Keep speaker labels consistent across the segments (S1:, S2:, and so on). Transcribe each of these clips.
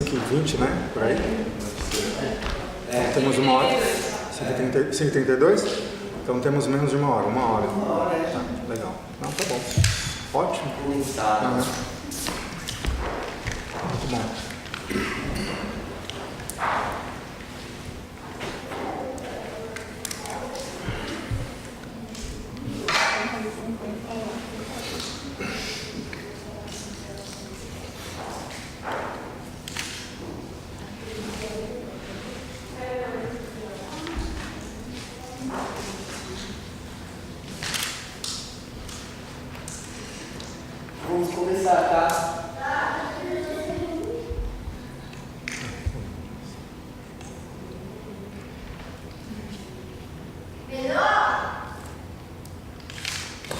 S1: 5h20, né? Por aí. Então, temos 1 hora. 5h32? Então temos menos de 1 hora. 1 hora. Tá, legal. Não, tá bom. Ótimo. Muito bom.
S2: Vamos começar, tá?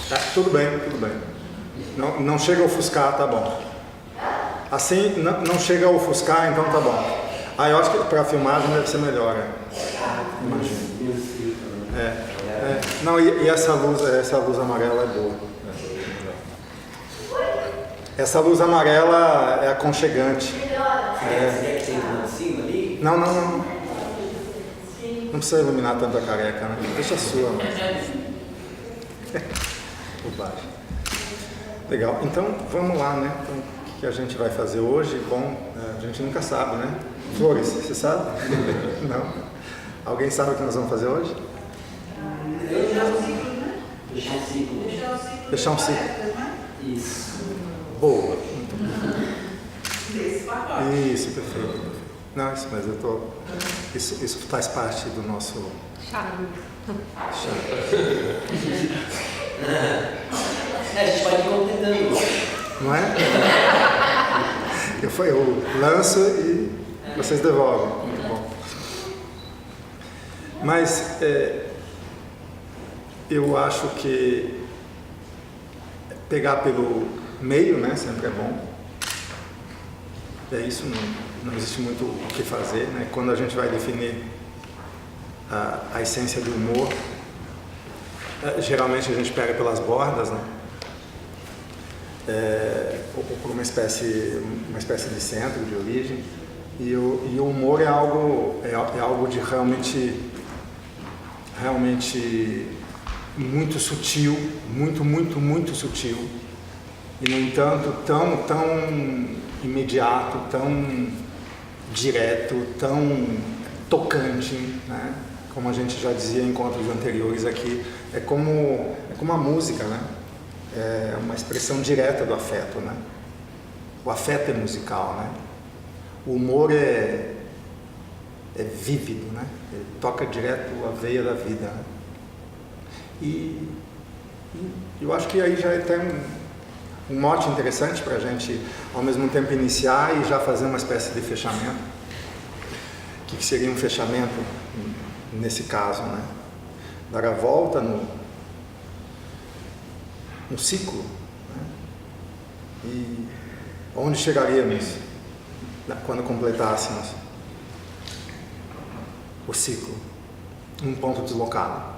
S1: Tá, tudo bem, tudo bem. Não chega a ofuscar, tá bom. Assim, não chega a ofuscar, então tá bom. Eu acho que para a filmagem deve ser melhor, né? Imagino. Não, e essa luz amarela é boa. Essa luz amarela é aconchegante.
S2: Você quer que tenha um cima ali?
S1: Não. Não precisa iluminar tanto a careca, né? Deixa a sua. Bobagem. Legal. Então, vamos lá, né? Então, o que a gente vai fazer hoje? Bom, a gente nunca sabe, né? Flores, você sabe? Não? Alguém sabe o que nós vamos fazer hoje?
S2: Fechar um ciclo.
S1: Fechar um ciclo.
S2: Isso.
S1: Boa. Isso, perfeito. Não, isso, mas eu tô... Isso faz parte do nosso...
S3: Charme.
S2: A gente pode ir completando.
S1: Não é? Eu lanço e vocês devolvem. Muito bom. Mas eu acho que pegar pelo meio, né, sempre é bom. Isso não existe muito o que fazer, né? Quando a gente vai definir a essência do humor, geralmente a gente pega pelas bordas, né? Ou por uma espécie de centro, de origem, e o humor é algo de realmente muito sutil, muito sutil, e no entanto tão imediato, tão direto, tão tocante, né? Como a gente já dizia em encontros anteriores aqui, é como a música, né? É uma expressão direta do afeto, né? O afeto é musical, né? O humor é vívido, né? Ele toca direto a veia da vida, né? E eu acho que aí já tem um mote interessante para a gente, ao mesmo tempo, iniciar e já fazer uma espécie de fechamento. O que seria um fechamento nesse caso, né? Dar a volta no ciclo, né? E onde chegaríamos quando completássemos o ciclo? Um ponto deslocado.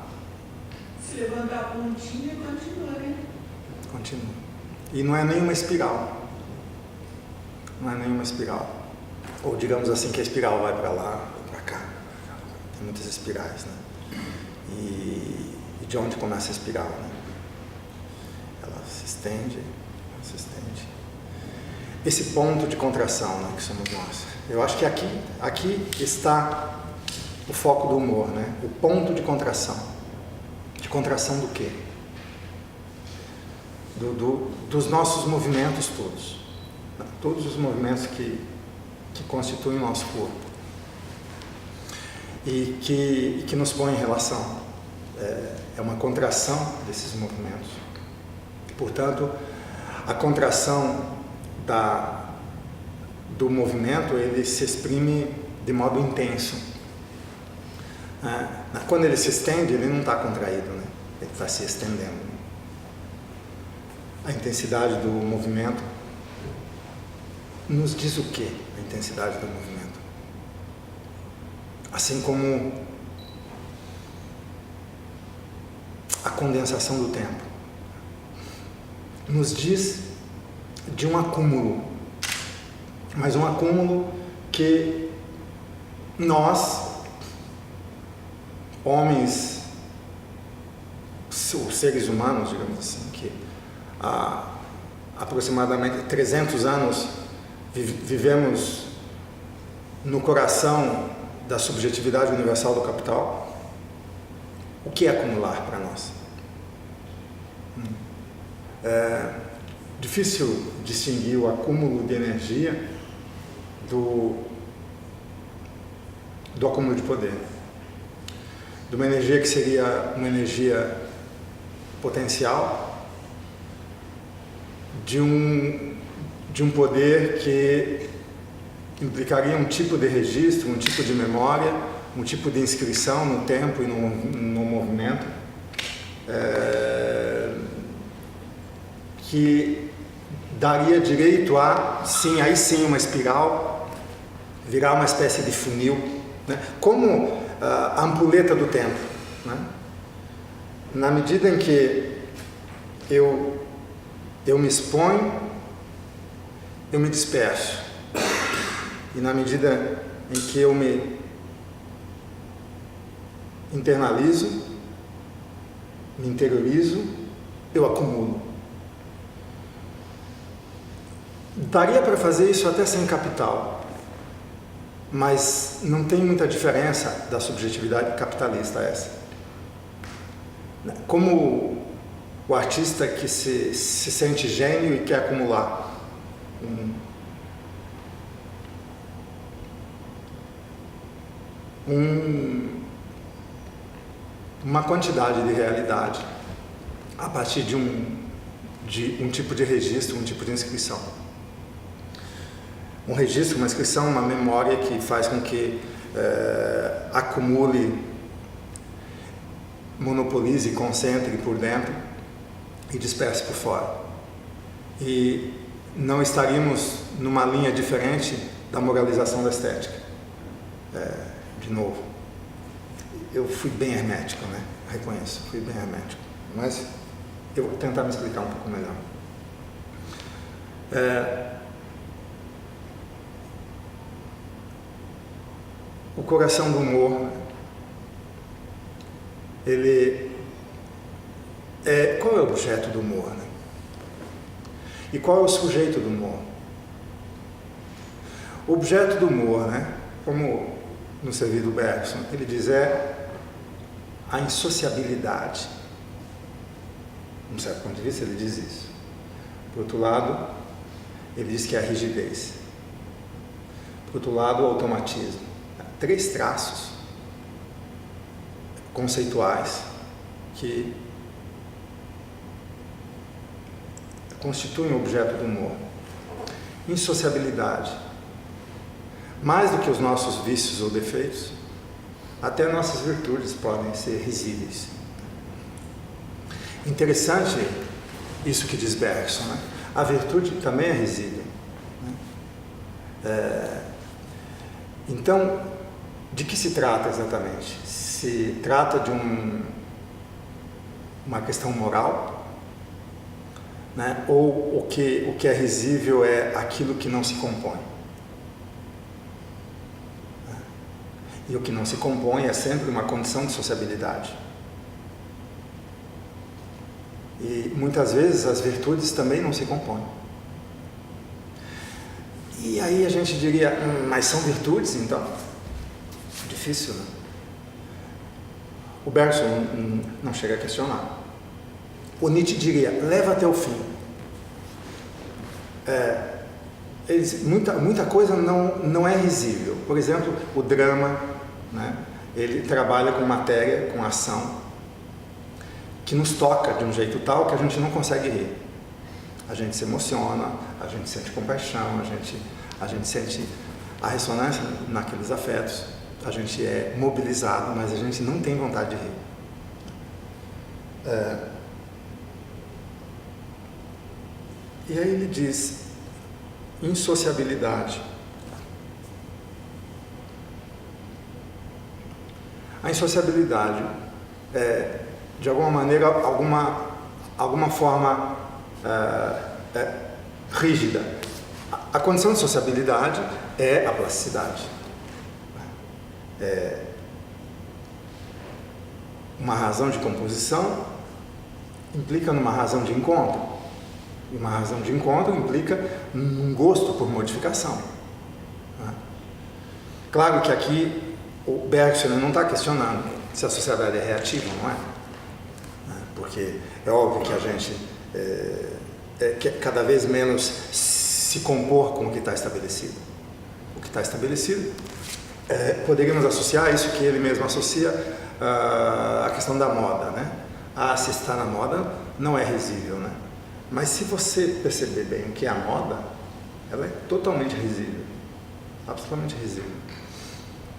S4: Se levantar a pontinha, continua, né?
S1: Continua. E não é nenhuma espiral. Não é nenhuma espiral. Ou digamos assim que a espiral vai para lá, para cá. Tem muitas espirais, né? E de onde começa a espiral, né? Ela se estende. Esse ponto de contração, né, que somos nós. Eu acho que aqui está o foco do humor, né? O ponto de contração. De contração do quê? Dos nossos movimentos todos. Todos os movimentos que constituem o nosso corpo. E que nos põem em relação. É uma contração desses movimentos. Portanto, a contração do movimento, ele se exprime de modo intenso. Quando ele se estende, ele não está contraído, né? Ele está se estendendo. A intensidade do movimento nos diz o quê? A intensidade do movimento. Assim como a condensação do tempo nos diz de um acúmulo, mas um acúmulo que nós, homens, os seres humanos, digamos assim, que há aproximadamente 300 anos vivemos no coração da subjetividade universal do capital. O que é acumular para nós? É difícil distinguir o acúmulo de energia do acúmulo de poder. De uma energia que seria uma energia potencial, de um poder que implicaria um tipo de registro, um tipo de memória, um tipo de inscrição no tempo e no movimento, que daria direito a, sim, aí sim, uma espiral, virar uma espécie de funil, né? Como a ampulheta do tempo, né? Na medida em que eu me exponho, eu me disperso. E na medida em que eu me internalizo, me interiorizo, eu acumulo. Daria para fazer isso até sem capital, mas não tem muita diferença da subjetividade capitalista essa. Como o artista que se sente gênio e quer acumular uma quantidade de realidade a partir de um tipo de registro, um tipo de inscrição. Um registro, uma inscrição, uma memória que faz com que acumule, monopolize, concentre por dentro e disperse por fora. E não estaríamos numa linha diferente da moralização da estética. De novo, eu fui bem hermético, né? Reconheço, fui bem hermético. Mas eu vou tentar me explicar um pouco melhor. O coração do humor, ele qual é o objeto do humor, né? E qual é o sujeito do humor? O objeto do humor, né? Como no serviço do Bergson, ele diz a insociabilidade. De um certo ponto de vista, ele diz isso. Por outro lado, ele diz que é a rigidez. Por outro lado, o automatismo. 3 traços conceituais que constituem o objeto do humor. Insociabilidade. Mais do que os nossos vícios ou defeitos, até nossas virtudes podem ser risíveis. Interessante isso que diz Bergson, né? A virtude também é risível, né? Então, de que se trata exatamente? Se trata de uma questão moral, né? Ou o que é risível é aquilo que não se compõe? E o que não se compõe é sempre uma condição de sociabilidade. E muitas vezes as virtudes também não se compõem. E aí a gente diria, mas são virtudes então? Difícil, né? O Bergson não chega a questionar. O Nietzsche diria, leva até o fim. Muita coisa não é risível. Por exemplo, o drama, né? Ele trabalha com matéria, com ação, que nos toca de um jeito tal que a gente não consegue rir. A gente se emociona, a gente sente compaixão, a gente sente a ressonância naqueles afetos, a gente é mobilizado, mas a gente não tem vontade de rir. E aí ele diz, insociabilidade. A insociabilidade é, de alguma maneira, alguma forma rígida. A condição de sociabilidade é a plasticidade. Uma razão de composição implica numa razão de encontro. E uma razão de encontro implica num gosto por modificação. Claro que aqui o Bergson não está questionando se a sociedade é reativa, não é? Porque é óbvio que a gente quer cada vez menos se compor com o que está estabelecido. O que está estabelecido, poderíamos associar isso que ele mesmo associa à questão da moda, né? Se está na moda, não é risível, né? Mas se você perceber bem o que é a moda, ela é totalmente risível, absolutamente risível.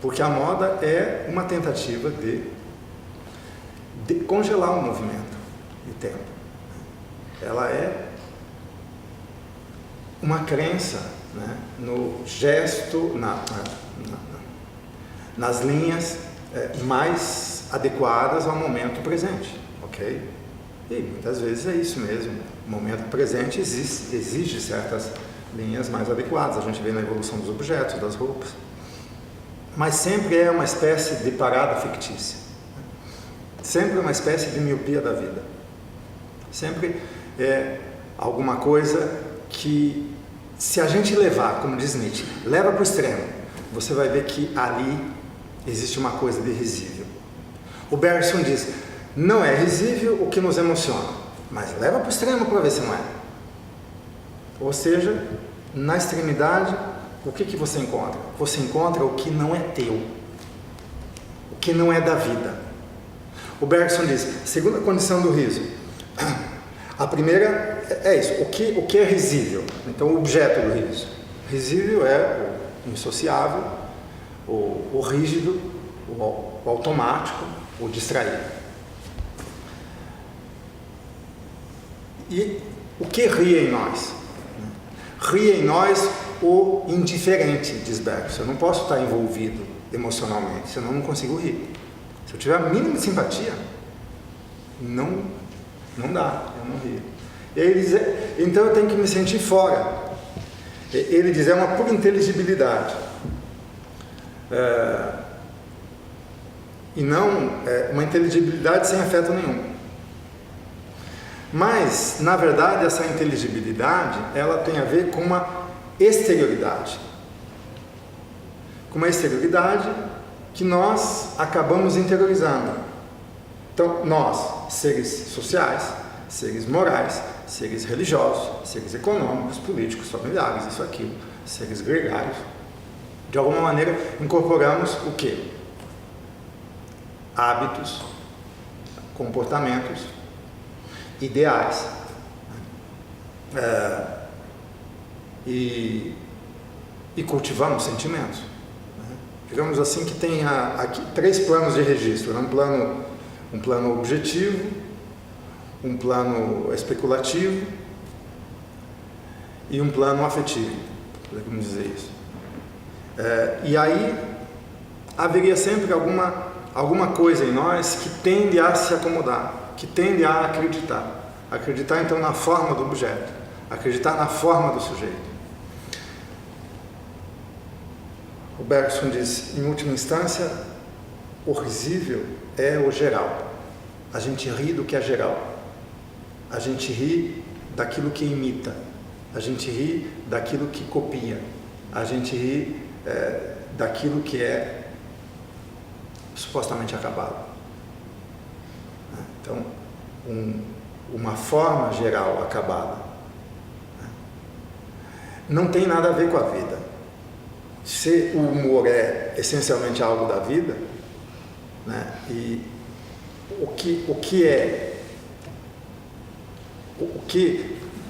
S1: Porque a moda é uma tentativa de congelar o movimento de tempo. Ela é uma crença, né, no gesto, nas linhas mais adequadas ao momento presente, ok? E muitas vezes é isso mesmo. O momento presente exige certas linhas mais adequadas. A gente vê na evolução dos objetos, das roupas. Mas sempre é uma espécie de parada fictícia. Sempre é uma espécie de miopia da vida. Sempre é alguma coisa que, se a gente levar, como diz Nietzsche, leva para o extremo, você vai ver que ali existe uma coisa de risível. O Bergson diz, não é risível o que nos emociona, mas leva para o extremo para ver se não é. Ou seja, na extremidade, o que você encontra? Você encontra o que não é teu, o que não é da vida. O Bergson diz, segunda condição do riso, a primeira é isso, o que é risível? Então, o objeto do riso. Risível é o insociável, o rígido, o automático, o distraído. E o que ri em nós? Ri em nós o indiferente, diz Bergson. Eu não posso estar envolvido emocionalmente, senão eu não consigo rir. Se eu tiver a mínima simpatia, não dá, eu não rio. E aí ele diz, então eu tenho que me sentir fora. Ele diz, é uma pura inteligibilidade. E não uma inteligibilidade sem afeto nenhum. Mas, na verdade, essa inteligibilidade, ela tem a ver com uma exterioridade. Com uma exterioridade que nós acabamos interiorizando. Então, nós, seres sociais, seres morais, seres religiosos, seres econômicos, políticos, familiares, isso, aquilo, seres gregários, de alguma maneira incorporamos o quê? Hábitos, comportamentos, ideais. E cultivamos sentimentos. Digamos assim que tem aqui 3 planos de registro, um plano objetivo, um plano especulativo e um plano afetivo, podemos dizer isso. E aí haveria sempre alguma coisa em nós que tende a se acomodar, que tende a acreditar então na forma do objeto, acreditar na forma do sujeito. O Bergson diz, em última instância, o risível é o geral. A gente ri do que é geral. A gente ri daquilo que imita. A gente ri daquilo que copia. A gente ri daquilo que é supostamente acabado. Então, uma forma geral acabada não tem nada a ver com a vida. Se o humor é essencialmente algo da vida, né, e o que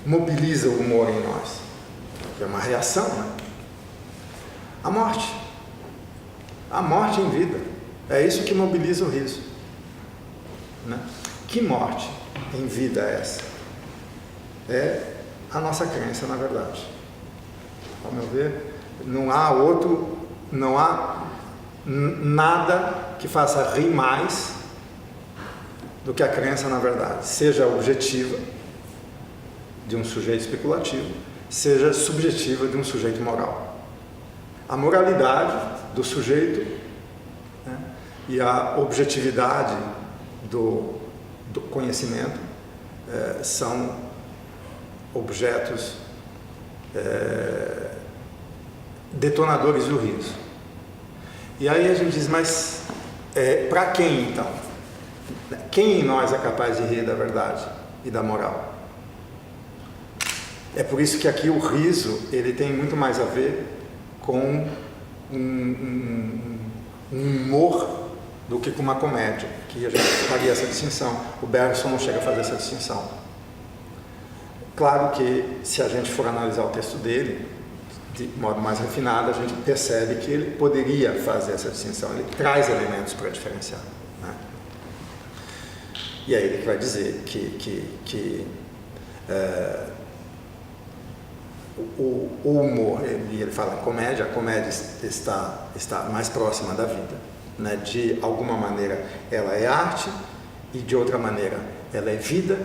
S1: mobiliza o humor em nós? É uma reação, né? A morte em vida, é isso que mobiliza o riso, né? Que morte em vida é essa? É a nossa crença, na verdade. Ao meu ver, não há nada que faça rir mais do que a crença na verdade, seja objetiva de um sujeito especulativo, seja subjetiva de um sujeito moral. A moralidade do sujeito, né, e a objetividade do conhecimento são objetos detonadores do riso. E aí a gente diz, mas para quem então? Quem em nós é capaz de rir da verdade e da moral? É por isso que aqui o riso ele tem muito mais a ver com um humor do que com uma comédia, que a gente faria essa distinção. O Bergson não chega a fazer essa distinção. Claro que se a gente for analisar o texto dele de modo mais refinado, a gente percebe que ele poderia fazer essa distinção, ele traz elementos para diferenciar, né? E é ele que vai dizer que o humor, ele fala comédia, a comédia está mais próxima da vida, né? De alguma maneira ela é arte e de outra maneira ela é vida,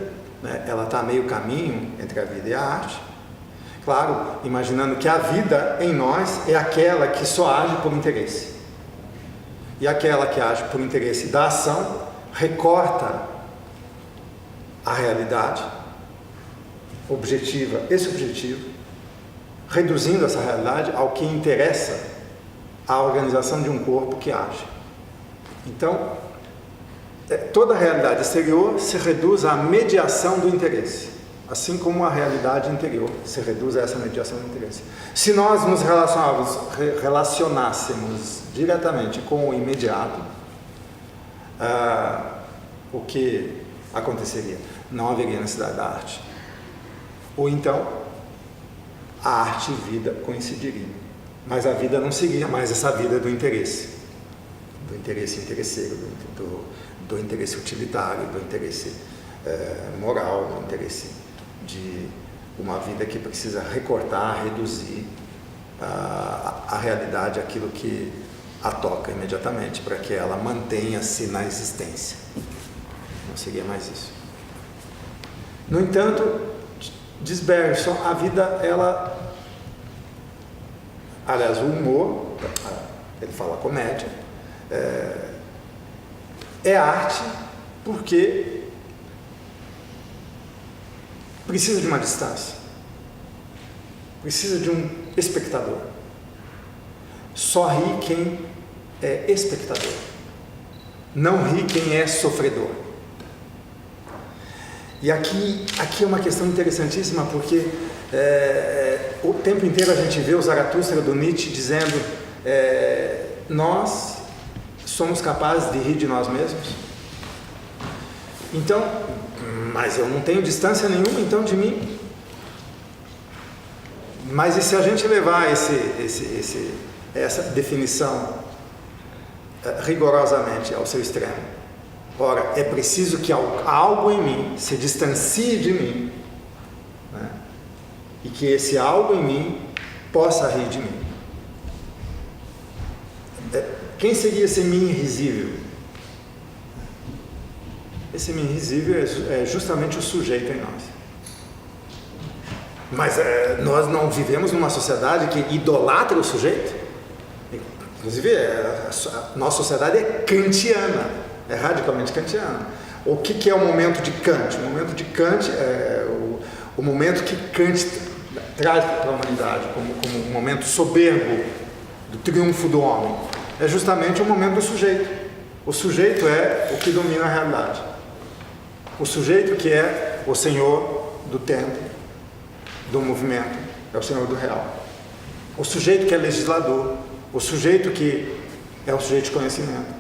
S1: né? Ela está a meio caminho entre a vida e a arte, claro, imaginando que a vida em nós é aquela que só age por interesse, e aquela que age por interesse da ação recorta a realidade objetiva e subjetiva, reduzindo essa realidade ao que interessa a organização de um corpo que age. Então, toda a realidade exterior se reduz à mediação do interesse, assim como a realidade interior se reduz a essa mediação do interesse. Se nós nos relacionássemos diretamente com o imediato, o que aconteceria? Não haveria necessidade da arte. Ou então, a arte e vida coincidiriam, mas a vida não seria mais essa vida do interesse interesseiro, do interesse utilitário, do interesse moral, do interesse de uma vida que precisa recortar, reduzir a realidade, aquilo que a toca imediatamente, para que ela mantenha-se na existência. Não seria mais isso. No entanto, diz Bergson, a vida, aliás, o humor, ele fala comédia, é arte porque precisa de uma distância, precisa de um espectador. Só ri quem é espectador, não ri quem é sofredor. E aqui é uma questão interessantíssima, porque o tempo inteiro a gente vê o Zaratustra do Nietzsche dizendo nós somos capazes de rir de nós mesmos. Então, mas eu não tenho distância nenhuma então de mim. Mas e se a gente levar essa definição rigorosamente ao seu extremo? Ora, é preciso que algo em mim se distancie de mim, né? E que esse algo em mim possa rir de mim. Quem seria esse mim irrisível? Esse mim irrisível é justamente o sujeito em nós. Mas nós não vivemos numa sociedade que idolatra o sujeito. Inclusive, a nossa sociedade é kantiana, é radicalmente kantiana. O que é o momento de Kant? O momento de Kant é o momento que Kant traz para a humanidade como um momento soberbo do triunfo do homem. É justamente o momento do sujeito. O sujeito é o que domina a realidade. O sujeito que é o senhor do tempo, do movimento, é o senhor do real. O sujeito que é legislador, o sujeito que é o sujeito de conhecimento,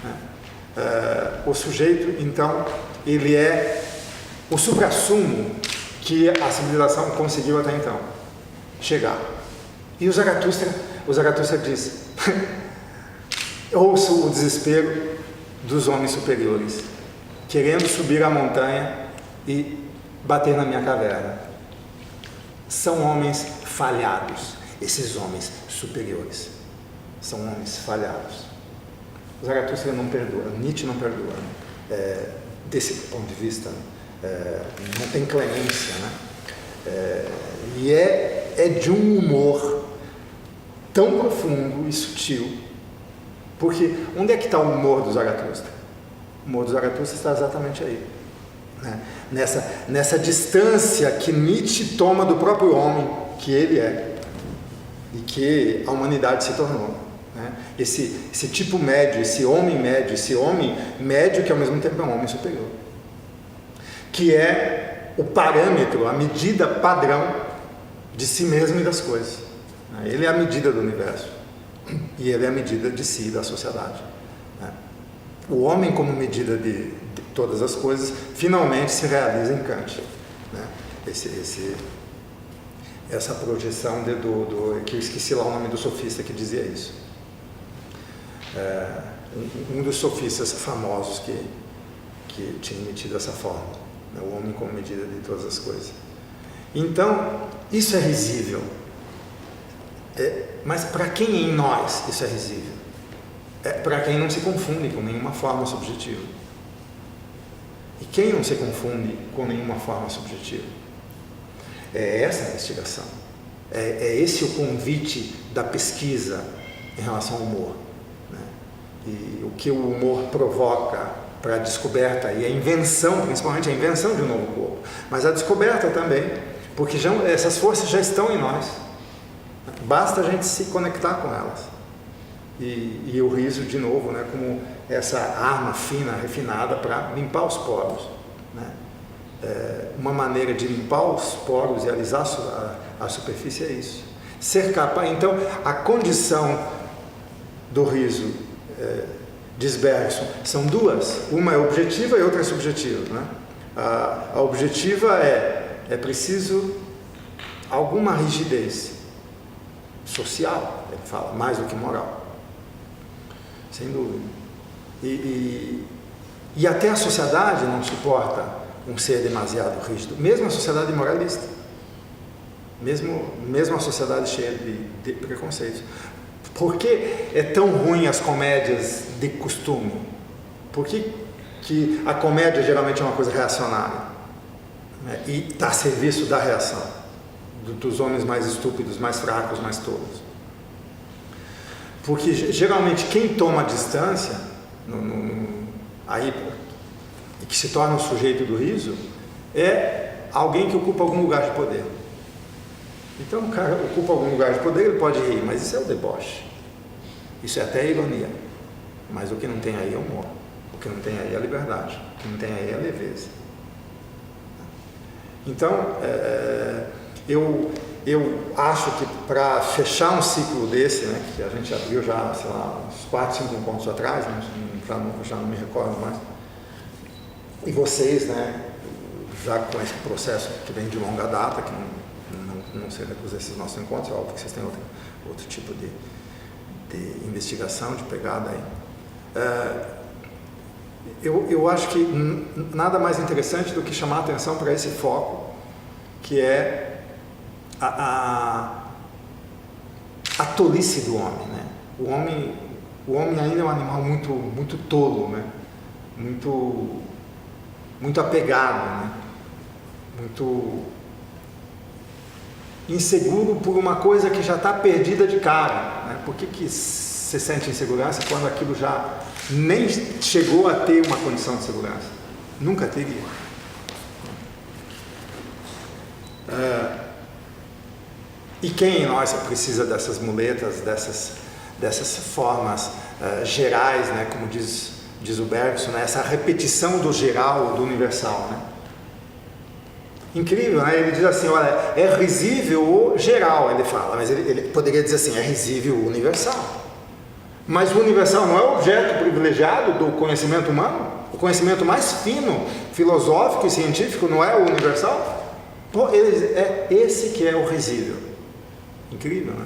S1: né? O sujeito, então, ele é o suprassumo que a civilização conseguiu até então chegar. E o Zaratustra diz: ouço o desespero dos homens superiores, querendo subir a montanha e bater na minha caverna. São homens falhados, esses homens superiores. São homens falhados. Zaratustra não perdoa, Nietzsche não perdoa. Desse ponto de vista, não tem clemência, né? E é de um humor tão profundo e sutil, porque onde é que está o humor do Zaratustra? O humor do Zaratustra está exatamente aí, né? Nessa distância que Nietzsche toma do próprio homem que ele é e que a humanidade se tornou, né? Esse tipo médio, esse homem médio que ao mesmo tempo é um homem superior, que é o parâmetro, a medida padrão de si mesmo e das coisas. Ele é a medida do universo e ele é a medida de si e da sociedade, né? O homem como medida de todas as coisas finalmente se realiza em Kant, né? Essa projeção que eu esqueci lá o nome do sofista que dizia isso, um dos sofistas famosos que tinha emitido essa forma, né? O homem como medida de todas as coisas. Então isso é risível, mas para quem em nós isso é risível? É para quem não se confunde com nenhuma forma subjetiva. E quem não se confunde com nenhuma forma subjetiva? É essa a investigação. É esse o convite da pesquisa em relação ao humor, né? E o que o humor provoca para a descoberta e a invenção, principalmente a invenção de um novo corpo, mas a descoberta também, porque essas forças já estão em nós. Basta a gente se conectar com elas. E o riso, de novo, né, como essa arma fina, refinada para limpar os poros, né? Uma maneira de limpar os poros e alisar a superfície é isso. Ser capaz. Então, a condição do riso, diz Bergson, são duas. Uma é objetiva e outra é subjetiva, né? A objetiva é preciso alguma rigidez social, ele fala, mais do que moral, sem dúvida. E até a sociedade não suporta um ser demasiado rígido, mesmo a sociedade moralista, mesmo a sociedade cheia de preconceitos. Por que é tão ruim as comédias de costume? Por que a comédia geralmente é uma coisa reacionária, né? E está a serviço da reação, dos homens mais estúpidos, mais fracos, mais tolos? Porque geralmente quem toma distância e que se torna o sujeito do riso é alguém que ocupa algum lugar de poder. Então o cara ocupa algum lugar de poder, ele pode rir, mas isso é o deboche, isso é até a ironia, mas o que não tem aí é o humor, o que não tem aí é a liberdade, o que não tem aí é a leveza. Então eu acho que para fechar um ciclo desse, né, que a gente abriu já, sei lá, uns 4, 5 encontros atrás, né, já não me recordo mais, e vocês, né, já com esse processo que vem de longa data, que não se recusa esses nossos encontros, é óbvio que vocês têm outro tipo de investigação, de pegada aí. Eu acho que nada mais interessante do que chamar a atenção para esse foco, que é a tolice do homem, né? O homem ainda é um animal muito, muito tolo, né? Muito apegado, né? Muito inseguro por uma coisa que já está perdida de cara, né? Por que você sente insegurança quando aquilo já nem chegou a ter uma condição de segurança? Nunca teria. E quem em nós precisa dessas muletas, dessas formas gerais, né? Como diz o Bergson, né? Essa repetição do geral, do universal, né? Incrível, né? Ele diz assim, olha, é risível o geral, ele fala, mas ele poderia dizer assim, é risível o universal. Mas o universal não é o objeto privilegiado do conhecimento humano? O conhecimento mais fino, filosófico e científico não é o universal? Pô, é esse que é o risível. Incrível, né?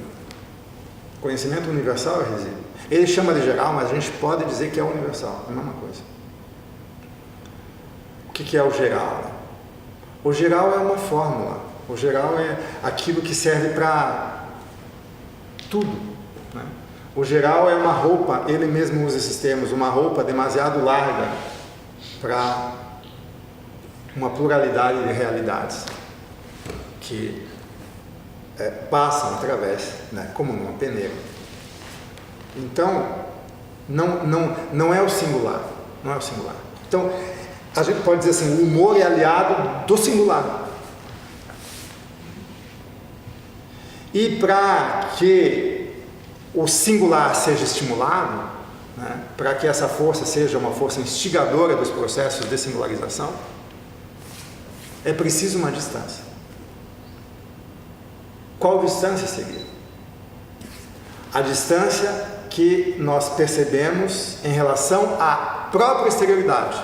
S1: O conhecimento universal é risível. Ele chama de geral, mas a gente pode dizer que é universal, é a mesma coisa. O que é o geral? O geral é uma fórmula, o geral é aquilo que serve para tudo, né? O geral é uma roupa, ele mesmo usa esses termos, uma roupa demasiado larga para uma pluralidade de realidades que passam através, né, como numa peneira. Então, não é o singular, não é o singular. Então, a gente pode dizer assim, o humor é aliado do singular. E para que o singular seja estimulado, né, para que essa força seja uma força instigadora dos processos de singularização, é preciso uma distância. Qual distância seria? A distância que nós percebemos em relação à própria exterioridade.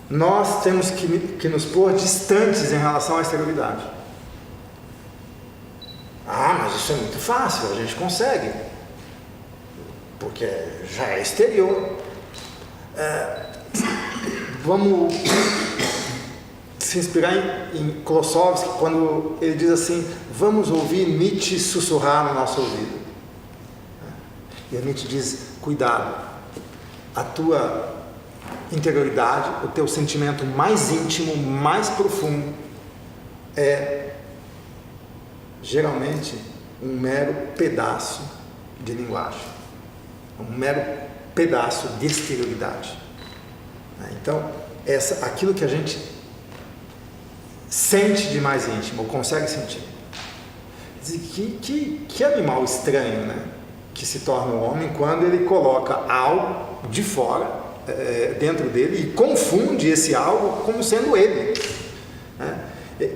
S1: Nós temos que nos pôr distantes em relação à exterioridade. Ah, mas isso é muito fácil, a gente consegue, porque já é exterior. Vamos se inspirar em Klossowski, quando ele diz assim, vamos ouvir Nietzsche sussurrar no nosso ouvido. E a Nietzsche diz, cuidado, a tua interioridade, o teu sentimento mais íntimo, mais profundo, é geralmente um mero pedaço de linguagem, um mero pedaço de exterioridade. Então, aquilo que a gente sente de mais íntimo, ou consegue sentir. Que animal estranho, né? Que se torna o homem quando ele coloca algo de fora dentro dele e confunde esse algo como sendo ele. Né?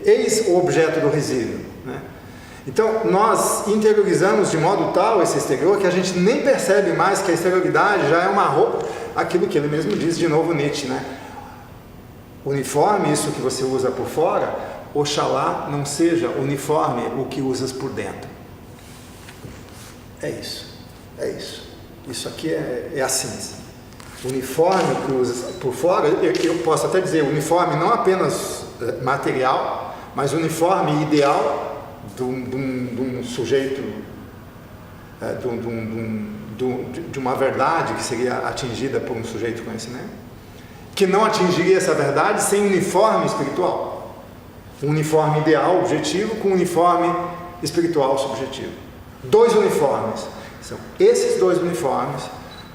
S1: Eis o objeto do resíduo. Né? Então, nós interiorizamos de modo tal esse exterior que a gente nem percebe mais que a exterioridade já é uma roupa, aquilo que ele mesmo diz, de novo Nietzsche, né? Uniforme, isso que você usa por fora, oxalá não seja uniforme o que usas por dentro. É isso. Isso aqui é a síntese. Uniforme que usas por fora, eu posso até dizer uniforme não apenas material, mas uniforme ideal de um sujeito, de uma verdade que seria atingida por um sujeito de conhecimento, que não atingiria essa verdade sem uniforme espiritual. Um uniforme ideal, objetivo, com um uniforme espiritual, subjetivo. Dois uniformes. São esses dois uniformes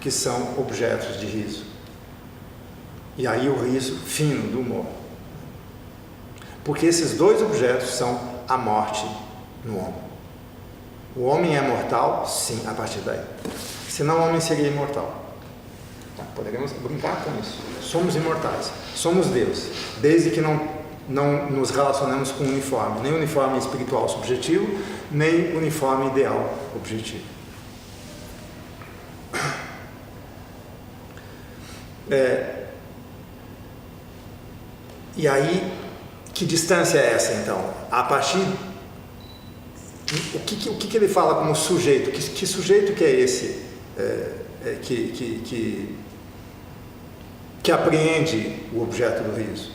S1: que são objetos de riso. E aí o riso fino do humor. Porque esses dois objetos são a morte no homem. O homem é mortal? Sim, a partir daí. Senão o homem seria imortal. Então, poderíamos brincar com isso. Somos imortais, somos Deus, desde que não nos relacionamos com uniforme, nem uniforme espiritual subjetivo, nem uniforme ideal objetivo. E aí, que distância é essa então? A partir... O que ele fala como sujeito? Que sujeito que é esse que apreende o objeto do riso?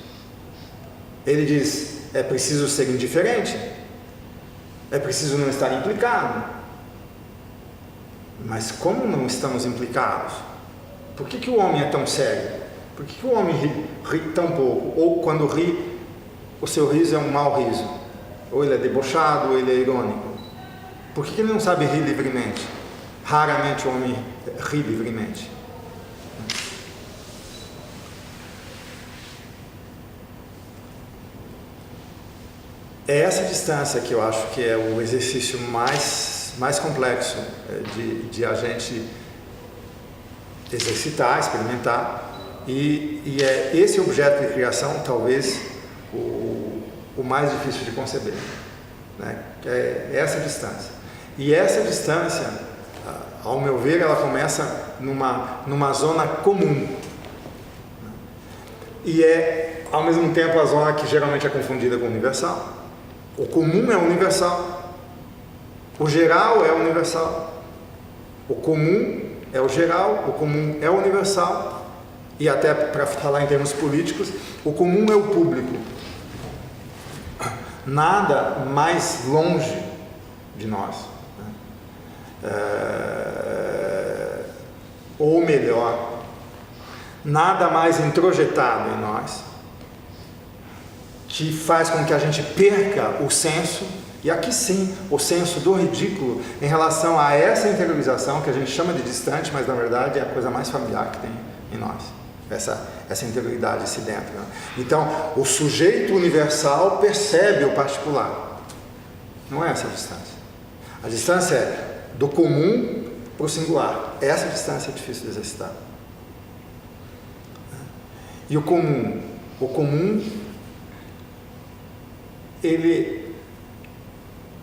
S1: Ele diz, é preciso ser indiferente, é preciso não estar implicado. Mas como não estamos implicados? Por que o homem é tão sério? Por que o homem ri tão pouco? Ou quando ri, o seu riso é um mau riso? Ou ele é debochado, ou ele é irônico? Por que ele não sabe rir livremente? Raramente o homem ri livremente. É essa distância que eu acho que é o exercício mais complexo de a gente exercitar, experimentar, e é esse objeto de criação talvez o mais difícil de conceber, né? É essa distância. E essa distância, ao meu ver, ela começa numa zona comum, e é ao mesmo tempo a zona que geralmente é confundida com universal. O comum é universal, o geral é universal, o comum é o geral, o comum é o universal, e até para falar em termos políticos, o comum é o público. Nada mais longe de nós, né? Ou melhor, nada mais introjetado em nós, que faz com que a gente perca o senso E aqui sim, o senso do ridículo em relação a essa interiorização que a gente chama de distante, mas na verdade é a coisa mais familiar que tem em nós. Essa interioridade, esse dentro. Né? Então, o sujeito universal percebe o particular. Não é essa a distância. A distância é do comum para o singular. Essa distância é difícil de exercitar. E o comum, ele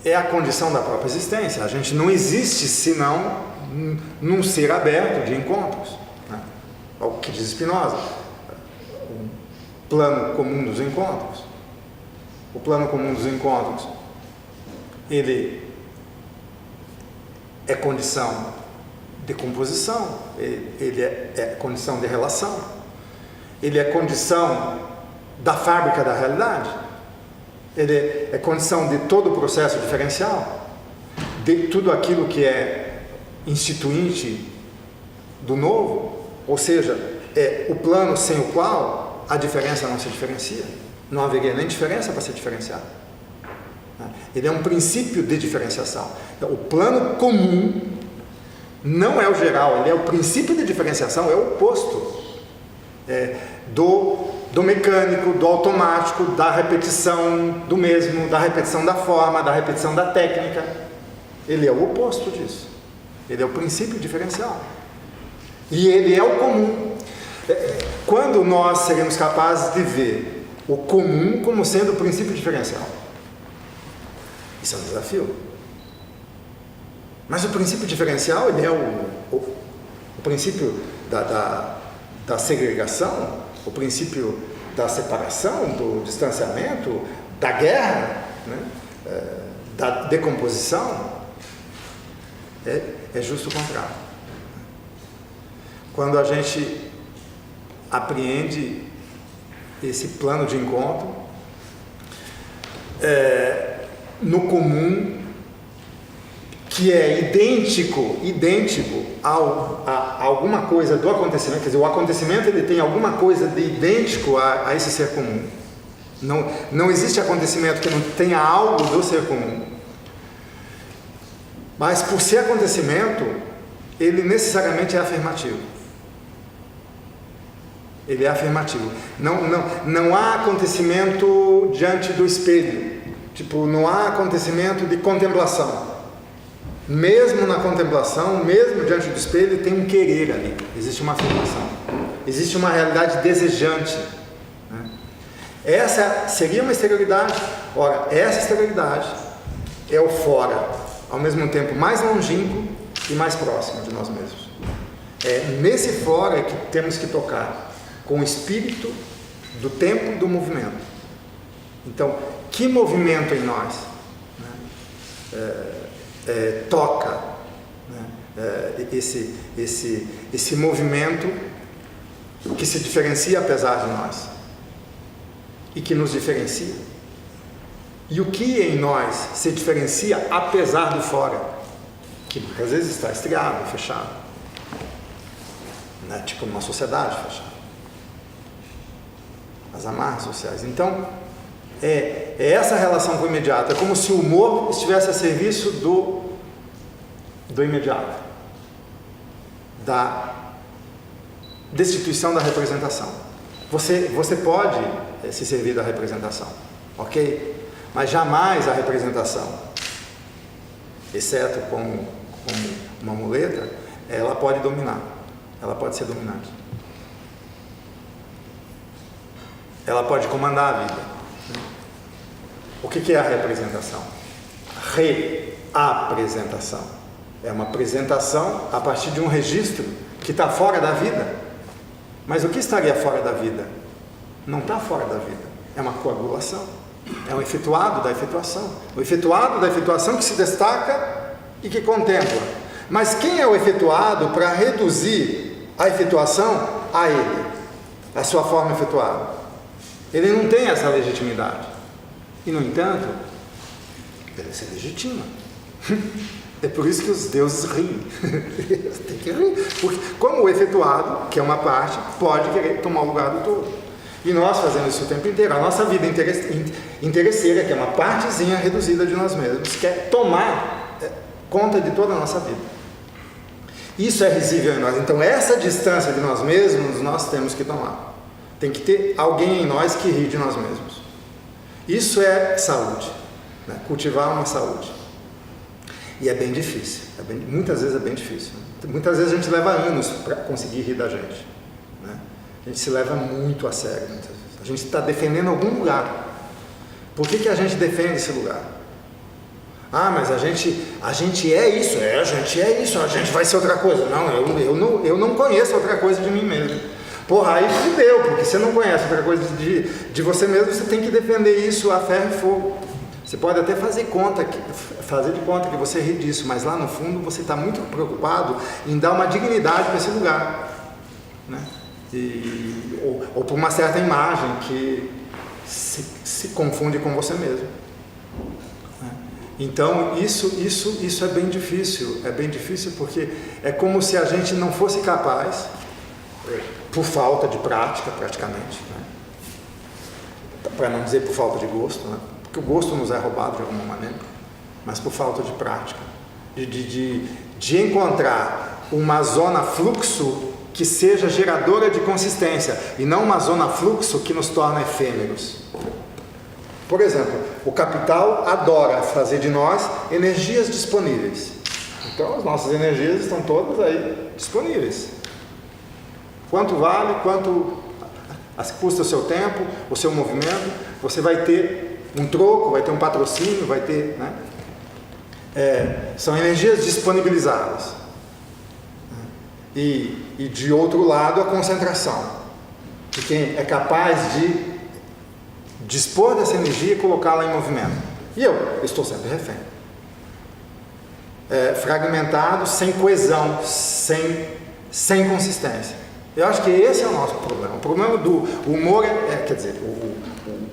S1: é a condição da própria existência. A gente não existe senão num ser aberto de encontros. Né? É o que diz Spinoza. O plano comum dos encontros. O plano comum dos encontros, ele é condição de composição, ele é condição de relação, ele é condição da fábrica da realidade, ele é condição de todo o processo diferencial, de tudo aquilo que é instituinte do novo, ou seja, é o plano sem o qual a diferença não se diferencia, não haveria nem diferença para ser diferenciada. Ele é um princípio de diferenciação. Então, o plano comum não é o geral, ele é o princípio de diferenciação, é o oposto do mecânico, do automático, da repetição do mesmo, da repetição da forma, da repetição da técnica. Ele é o oposto disso. Ele é o princípio diferencial. E ele é o comum. Quando nós seremos capazes de ver o comum como sendo o princípio diferencial? Isso é um desafio. Mas o princípio diferencial, ele é o princípio da segregação, o princípio da separação, do distanciamento, da guerra, né? Da decomposição. É justo o contrário. Quando a gente apreende esse plano de encontro, no comum, que é idêntico a alguma coisa do acontecimento, quer dizer, o acontecimento ele tem alguma coisa de idêntico a esse ser comum. Não existe acontecimento que não tenha algo do ser comum. Mas por ser acontecimento, ele necessariamente é afirmativo. Ele é afirmativo. Não há acontecimento diante do espelho. Tipo, não há acontecimento de contemplação. Mesmo na contemplação, mesmo diante do espelho, tem um querer ali. Existe uma afirmação. Existe uma realidade desejante. Né? Essa seria uma exterioridade. Ora, essa exterioridade é o fora, ao mesmo tempo mais longínquo e mais próximo de nós mesmos. É nesse fora que temos que tocar, com o espírito do tempo e do movimento. Então, que movimento em nós, né, toca, né, esse movimento que se diferencia apesar de nós e que nos diferencia? E o que em nós se diferencia apesar do fora, que muitas vezes está estriado, fechado, né, tipo numa sociedade fechada, as amarras sociais. Então, é essa relação com o imediato. É como se o humor estivesse a serviço do imediato, da destituição da representação. Você pode se servir da representação, ok? Mas jamais a representação, exceto como uma muleta, ela pode dominar, ela pode ser dominante. Ela pode comandar a vida. O que é a representação? Reapresentação. É uma apresentação a partir de um registro que está fora da vida. Mas o que estaria fora da vida? Não está fora da vida. É uma coagulação. É um efetuado da efetuação. O efetuado da efetuação que se destaca e que contempla. Mas quem é o efetuado para reduzir a efetuação a ele? A sua forma efetuada? Ele não tem essa legitimidade. E, no entanto, ele se legitima. É por isso que os deuses riem. Tem que rir. Porque, como o efetuado, que é uma parte, pode querer tomar o lugar do todo. E nós fazemos isso o tempo inteiro. A nossa vida interesseira, que é uma partezinha reduzida de nós mesmos, quer tomar conta de toda a nossa vida. Isso é risível em nós. Então, essa distância de nós mesmos, nós temos que tomar. Tem que ter alguém em nós que ri de nós mesmos. Isso é saúde, né? Cultivar uma saúde. E é bem difícil. Muitas vezes é bem difícil. Muitas vezes a gente leva anos para conseguir rir da gente, né? A gente se leva muito a sério muitas vezes. A gente está defendendo algum lugar. Por que a gente defende esse lugar? Ah, mas a gente é isso. A gente é isso. A gente vai ser outra coisa. Não, eu não conheço outra coisa de mim mesmo. Porra, aí fudeu, porque você não conhece outra coisa de você mesmo, você tem que defender isso a ferro e fogo. Você pode até fazer de conta que você ri disso, mas lá no fundo você está muito preocupado em dar uma dignidade para esse lugar, né? Ou por uma certa imagem que se confunde com você mesmo. Então isso é bem difícil porque é como se a gente não fosse capaz, por falta de prática praticamente, né? Para não dizer por falta de gosto, né? Porque o gosto nos é roubado de alguma maneira, mas por falta de prática, de encontrar uma zona fluxo que seja geradora de consistência e não uma zona fluxo que nos torna efêmeros. Por exemplo, o capital adora fazer de nós energias disponíveis. Então as nossas energias estão todas aí disponíveis. Quanto vale, quanto custa o seu tempo, o seu movimento, você vai ter um troco, vai ter um patrocínio, vai ter, né? São energias disponibilizadas. E de outro lado, a concentração, de quem é capaz de dispor dessa energia e colocá-la em movimento. E eu estou sempre refém. Fragmentado, sem coesão, sem consistência. Eu acho que esse é o nosso problema. O problema do humor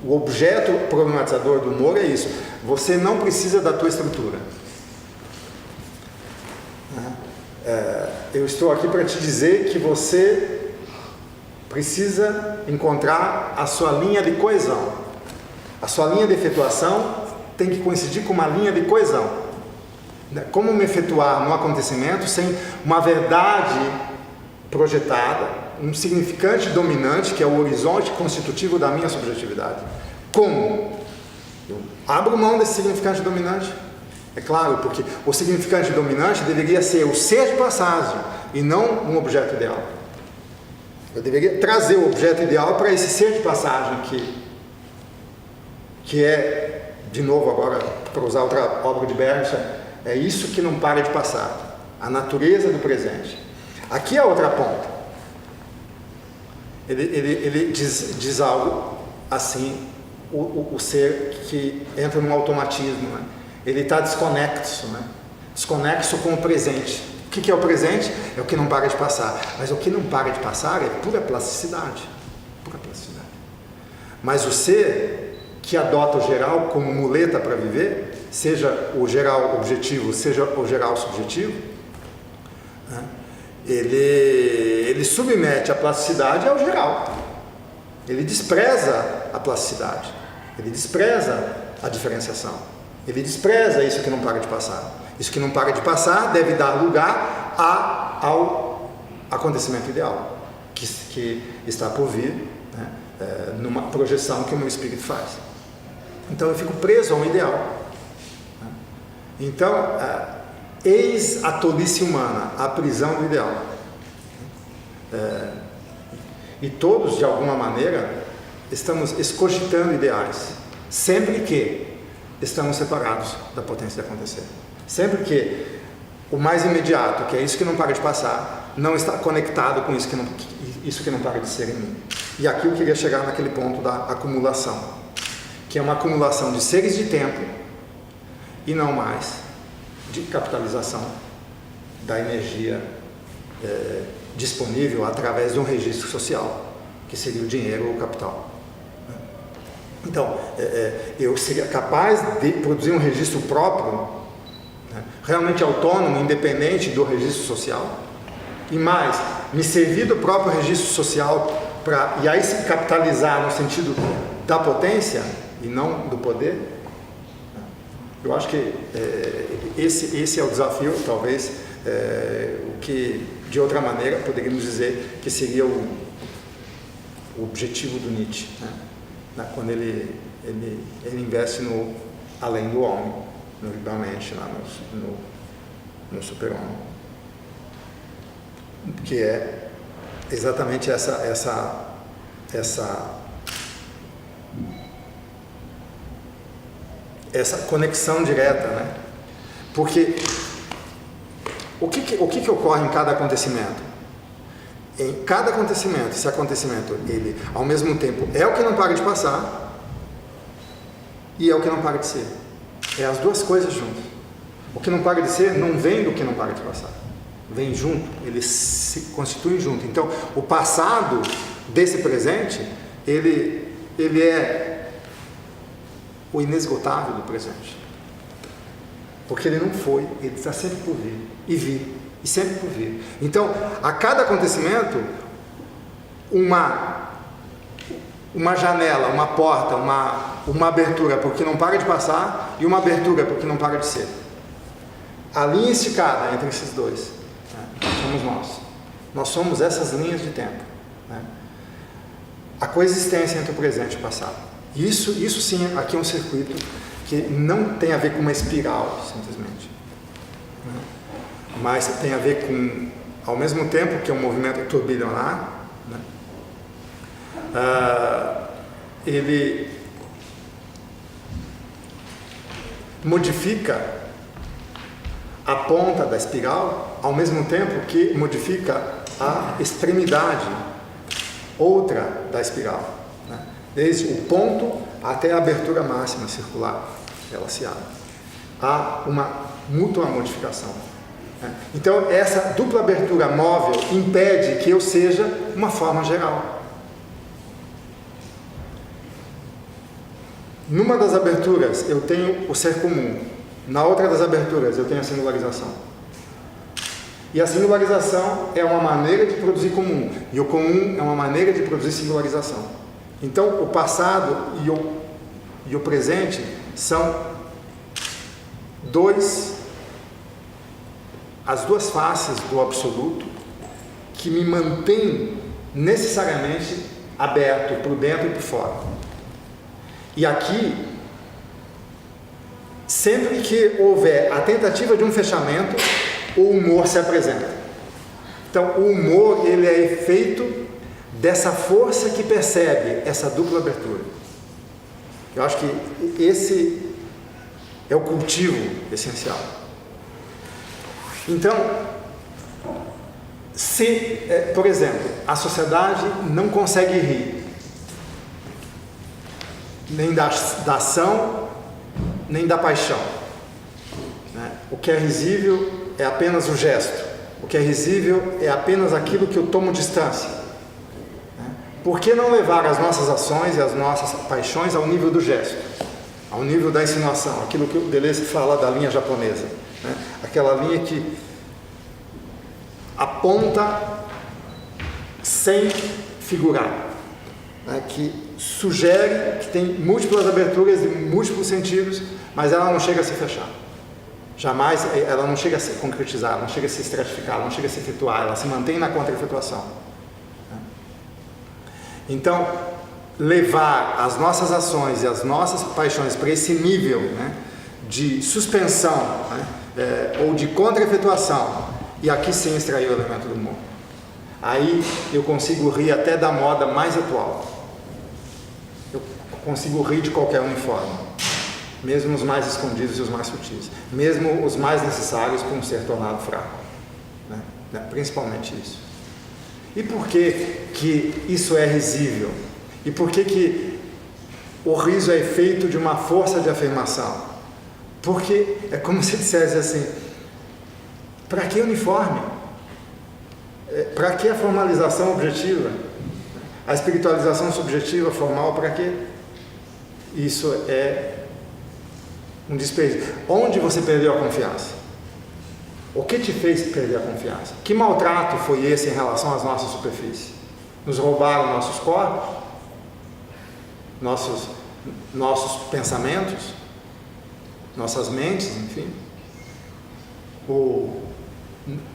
S1: o objeto problematizador do humor é isso. Você não precisa da tua estrutura. Eu estou aqui para te dizer que você precisa encontrar a sua linha de coesão. A sua linha de efetuação tem que coincidir com uma linha de coesão. Como me efetuar no acontecimento sem uma verdade projetada, um significante dominante, que é o horizonte constitutivo da minha subjetividade. Como? Eu abro mão desse significante dominante. É claro, porque o significante dominante deveria ser o ser de passagem e não um objeto ideal. Eu deveria trazer o objeto ideal para esse ser de passagem que é, de novo agora, para usar outra obra de Bernstein, é isso que não para de passar. A natureza do presente. Aqui é a outra ponta. Ele diz algo assim, o ser que entra num automatismo, né? Ele está desconexo, né? Desconexo com o presente. O que é o presente? É o que não para de passar. Mas o que não para de passar é pura plasticidade. Pura plasticidade. Mas o ser que adota o geral como muleta para viver, seja o geral objetivo, seja o geral subjetivo, né? Ele submete a plasticidade ao geral. Ele despreza a plasticidade. Ele despreza a diferenciação. Ele despreza isso que não para de passar. Isso que não para de passar deve dar lugar ao acontecimento ideal que está por vir, né? Numa projeção que o meu espírito faz. Então eu fico preso a um ideal, né? Então, eis a tolice humana, a prisão do ideal. E todos, de alguma maneira, estamos escogitando ideais, sempre que estamos separados da potência de acontecer. Sempre que o mais imediato, que é isso que não para de passar, não está conectado com isso que não para de ser em mim. E aqui eu queria chegar naquele ponto da acumulação, que é uma acumulação de seres de tempo e não mais de capitalização da energia disponível através de um registro social, que seria o dinheiro ou o capital. Então, eu seria capaz de produzir um registro próprio, né, realmente autônomo, independente do registro social, e mais, me servir do próprio registro social e aí se capitalizar no sentido da potência e não do poder, eu acho que esse é o desafio, talvez, o que de outra maneira poderíamos dizer que seria o objetivo do Nietzsche, né? Quando ele investe no além do homem, no Übermensch, lá no super-homem, que é exatamente essa conexão direta, né? Porque o que ocorre em cada acontecimento? Em cada acontecimento, esse acontecimento, ele ao mesmo tempo é o que não para de passar e é o que não para de ser. É as duas coisas juntas. O que não para de ser não vem do que não para de passar. Vem junto, eles se constituem junto. Então, o passado desse presente, ele é o inesgotável do presente. Porque ele não foi, ele está sempre por vir, e vir, e sempre por vir. Então, a cada acontecimento, uma janela, uma porta, uma abertura porque não para de passar e uma abertura porque não para de ser. A linha esticada entre esses dois, né, somos nós. Nós somos essas linhas de tempo, né? A coexistência entre o presente e o passado. Isso sim, aqui é um circuito que não tem a ver com uma espiral, simplesmente, né? Mas tem a ver com, ao mesmo tempo que é um movimento turbilionar, né? Ele modifica a ponta da espiral, ao mesmo tempo que modifica a extremidade outra da espiral, né? Desde o ponto até a abertura máxima circular, ela se abre. Há uma mútua modificação, né? Então, essa dupla abertura móvel impede que eu seja uma forma geral. Numa das aberturas eu tenho o ser comum, na outra das aberturas eu tenho a singularização. E a singularização é uma maneira de produzir comum, e o comum é uma maneira de produzir singularização. Então, o passado e o presente são as duas faces do absoluto que me mantêm necessariamente aberto por dentro e por fora. E aqui, sempre que houver a tentativa de um fechamento, o humor se apresenta. Então, o humor, ele é efeito dessa força que percebe essa dupla abertura. Eu acho que esse é o cultivo essencial. Então, se, por exemplo, a sociedade não consegue rir, nem da ação, nem da paixão, né? O que é risível é apenas o gesto, o que é risível é apenas aquilo que eu tomo distância, né? Por que não levar as nossas ações e as nossas paixões ao nível do gesto, ao nível da insinuação, aquilo que o Deleuze fala da linha japonesa, né? Aquela linha que aponta sem figurar, né? Que sugere, que tem múltiplas aberturas e múltiplos sentidos, mas ela não chega a se fechar. Jamais, ela não chega a se concretizar, não chega a se estratificar, não chega a se efetuar, ela se mantém na contra-efetuação. Então, levar as nossas ações e as nossas paixões para esse nível, né, de suspensão, né, ou de contra-efetuação, e aqui sim extrair o elemento do humor. Aí eu consigo rir até da moda mais atual. Eu consigo rir de qualquer uniforme, mesmo os mais escondidos e os mais sutis, mesmo os mais necessários para um ser tornado fraco, né? Principalmente isso. E por que isso é risível? E por que o riso é feito de uma força de afirmação? Porque é como se dissesse assim: para que uniforme? Para que a formalização objetiva? A espiritualização subjetiva, formal, para quê? Isso é um desperdício. Onde você perdeu a confiança? O que te fez perder a confiança? Que maltrato foi esse em relação às nossas superfícies? Nos roubaram nossos corpos, nossos pensamentos, nossas mentes, enfim.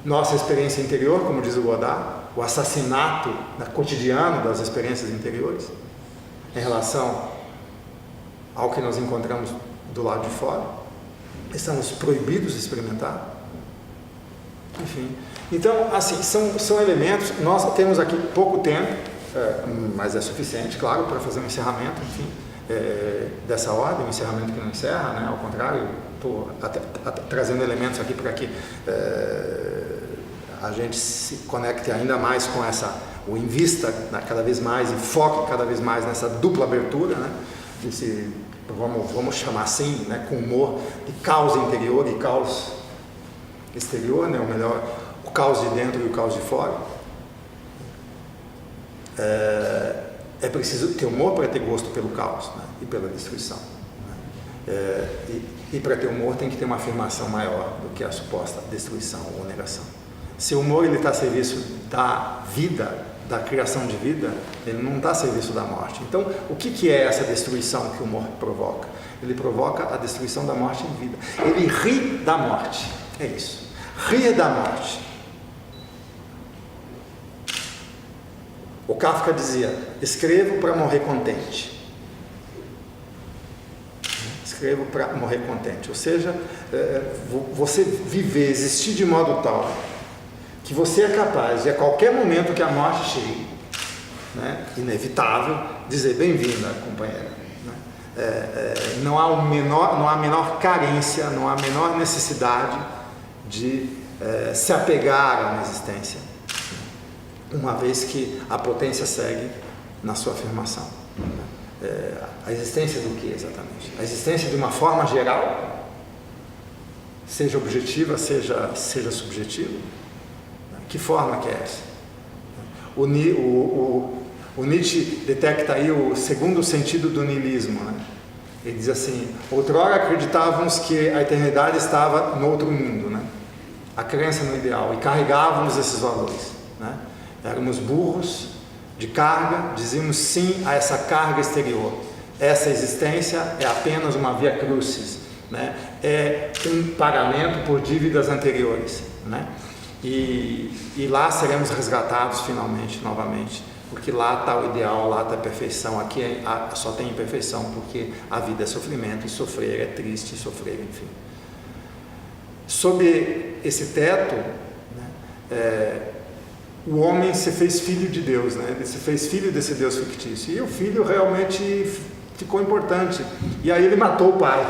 S1: Nossa experiência interior, como diz o Godard, o assassinato cotidiano das experiências interiores em relação ao que nós encontramos do lado de fora. Estamos proibidos de experimentar. Enfim. Então, assim, são elementos. Nós temos aqui pouco tempo, mas é suficiente, claro, para fazer um encerramento, enfim, dessa ordem, um encerramento que não encerra, né? Ao contrário, estou trazendo elementos aqui para que a gente se conecte ainda mais com ou invista cada vez mais e foque cada vez mais nessa dupla abertura, né? Vamos chamar assim, né? Com humor, de caos interior e caos exterior, né? Ou melhor, o caos de dentro e o caos de fora. É preciso ter humor para ter gosto pelo caos, né? E pela destruição, né? E para ter humor tem que ter uma afirmação maior do que a suposta destruição ou negação. Se o humor está a serviço da vida, da criação de vida, ele não está a serviço da morte. Então, o que é essa destruição que o humor provoca? Ele provoca a destruição da morte em vida. Ele ri da morte, é isso. Rir da morte. O Kafka dizia: escrevo para morrer contente. Escrevo para morrer contente. Ou seja, você viver, existir de modo tal que você é capaz de, a qualquer momento que a morte chegue, né, inevitável, dizer: bem-vinda, companheira. Né? Não há a menor carência, não há a menor necessidade de se apegar a uma existência, uma vez que a potência segue na sua afirmação. A existência do que exatamente? A existência de uma forma geral, seja objetiva, seja subjetiva. Que forma que é essa? O Nietzsche detecta aí o segundo sentido do niilismo, né? Ele diz assim: outrora acreditávamos que a eternidade estava no outro mundo, né? A crença no ideal, e carregávamos esses valores, né? Éramos burros de carga, dizíamos sim a essa carga exterior. Essa existência é apenas uma via crucis, né? É um pagamento por dívidas anteriores, né? E lá seremos resgatados finalmente, novamente, porque lá está o ideal, lá está a perfeição. Aqui só tem imperfeição, porque a vida é sofrimento, e sofrer é triste, e sofrer, enfim. Sob esse teto, né, o homem se fez filho de Deus, né? Ele se fez filho desse Deus fictício, e o filho realmente ficou importante. E aí ele matou o pai,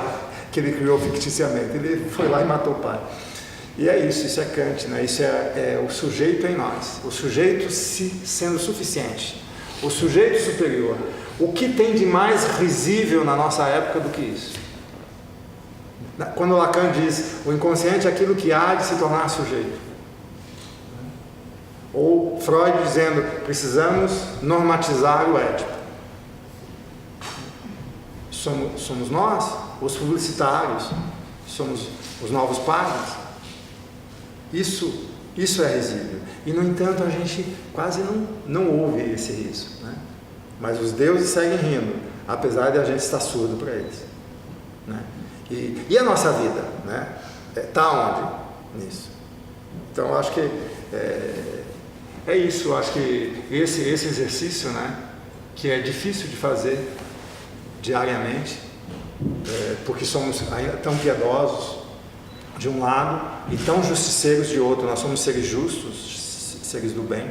S1: que ele criou ficticiamente. Ele foi lá e matou o pai. E é isso é Kant, né? Isso é o sujeito em nós, o sujeito sendo suficiente, o sujeito superior. O que tem de mais risível na nossa época do que isso? Quando Lacan diz: o inconsciente é aquilo que há de se tornar sujeito. Ou Freud dizendo: precisamos normatizar o Édipo. Somos nós, os publicitários, somos os novos padres. Isso é risível. E, no entanto, a gente quase não ouve esse riso, né? Mas os deuses seguem rindo, apesar de a gente estar surdo para eles, né? E a nossa vida, né? Está onde? Nisso. Então, eu acho que é isso. Eu acho que esse exercício, né, que é difícil de fazer diariamente, porque somos ainda tão piedosos de um lado e tão justiceiros de outro. Nós somos seres justos, seres do bem.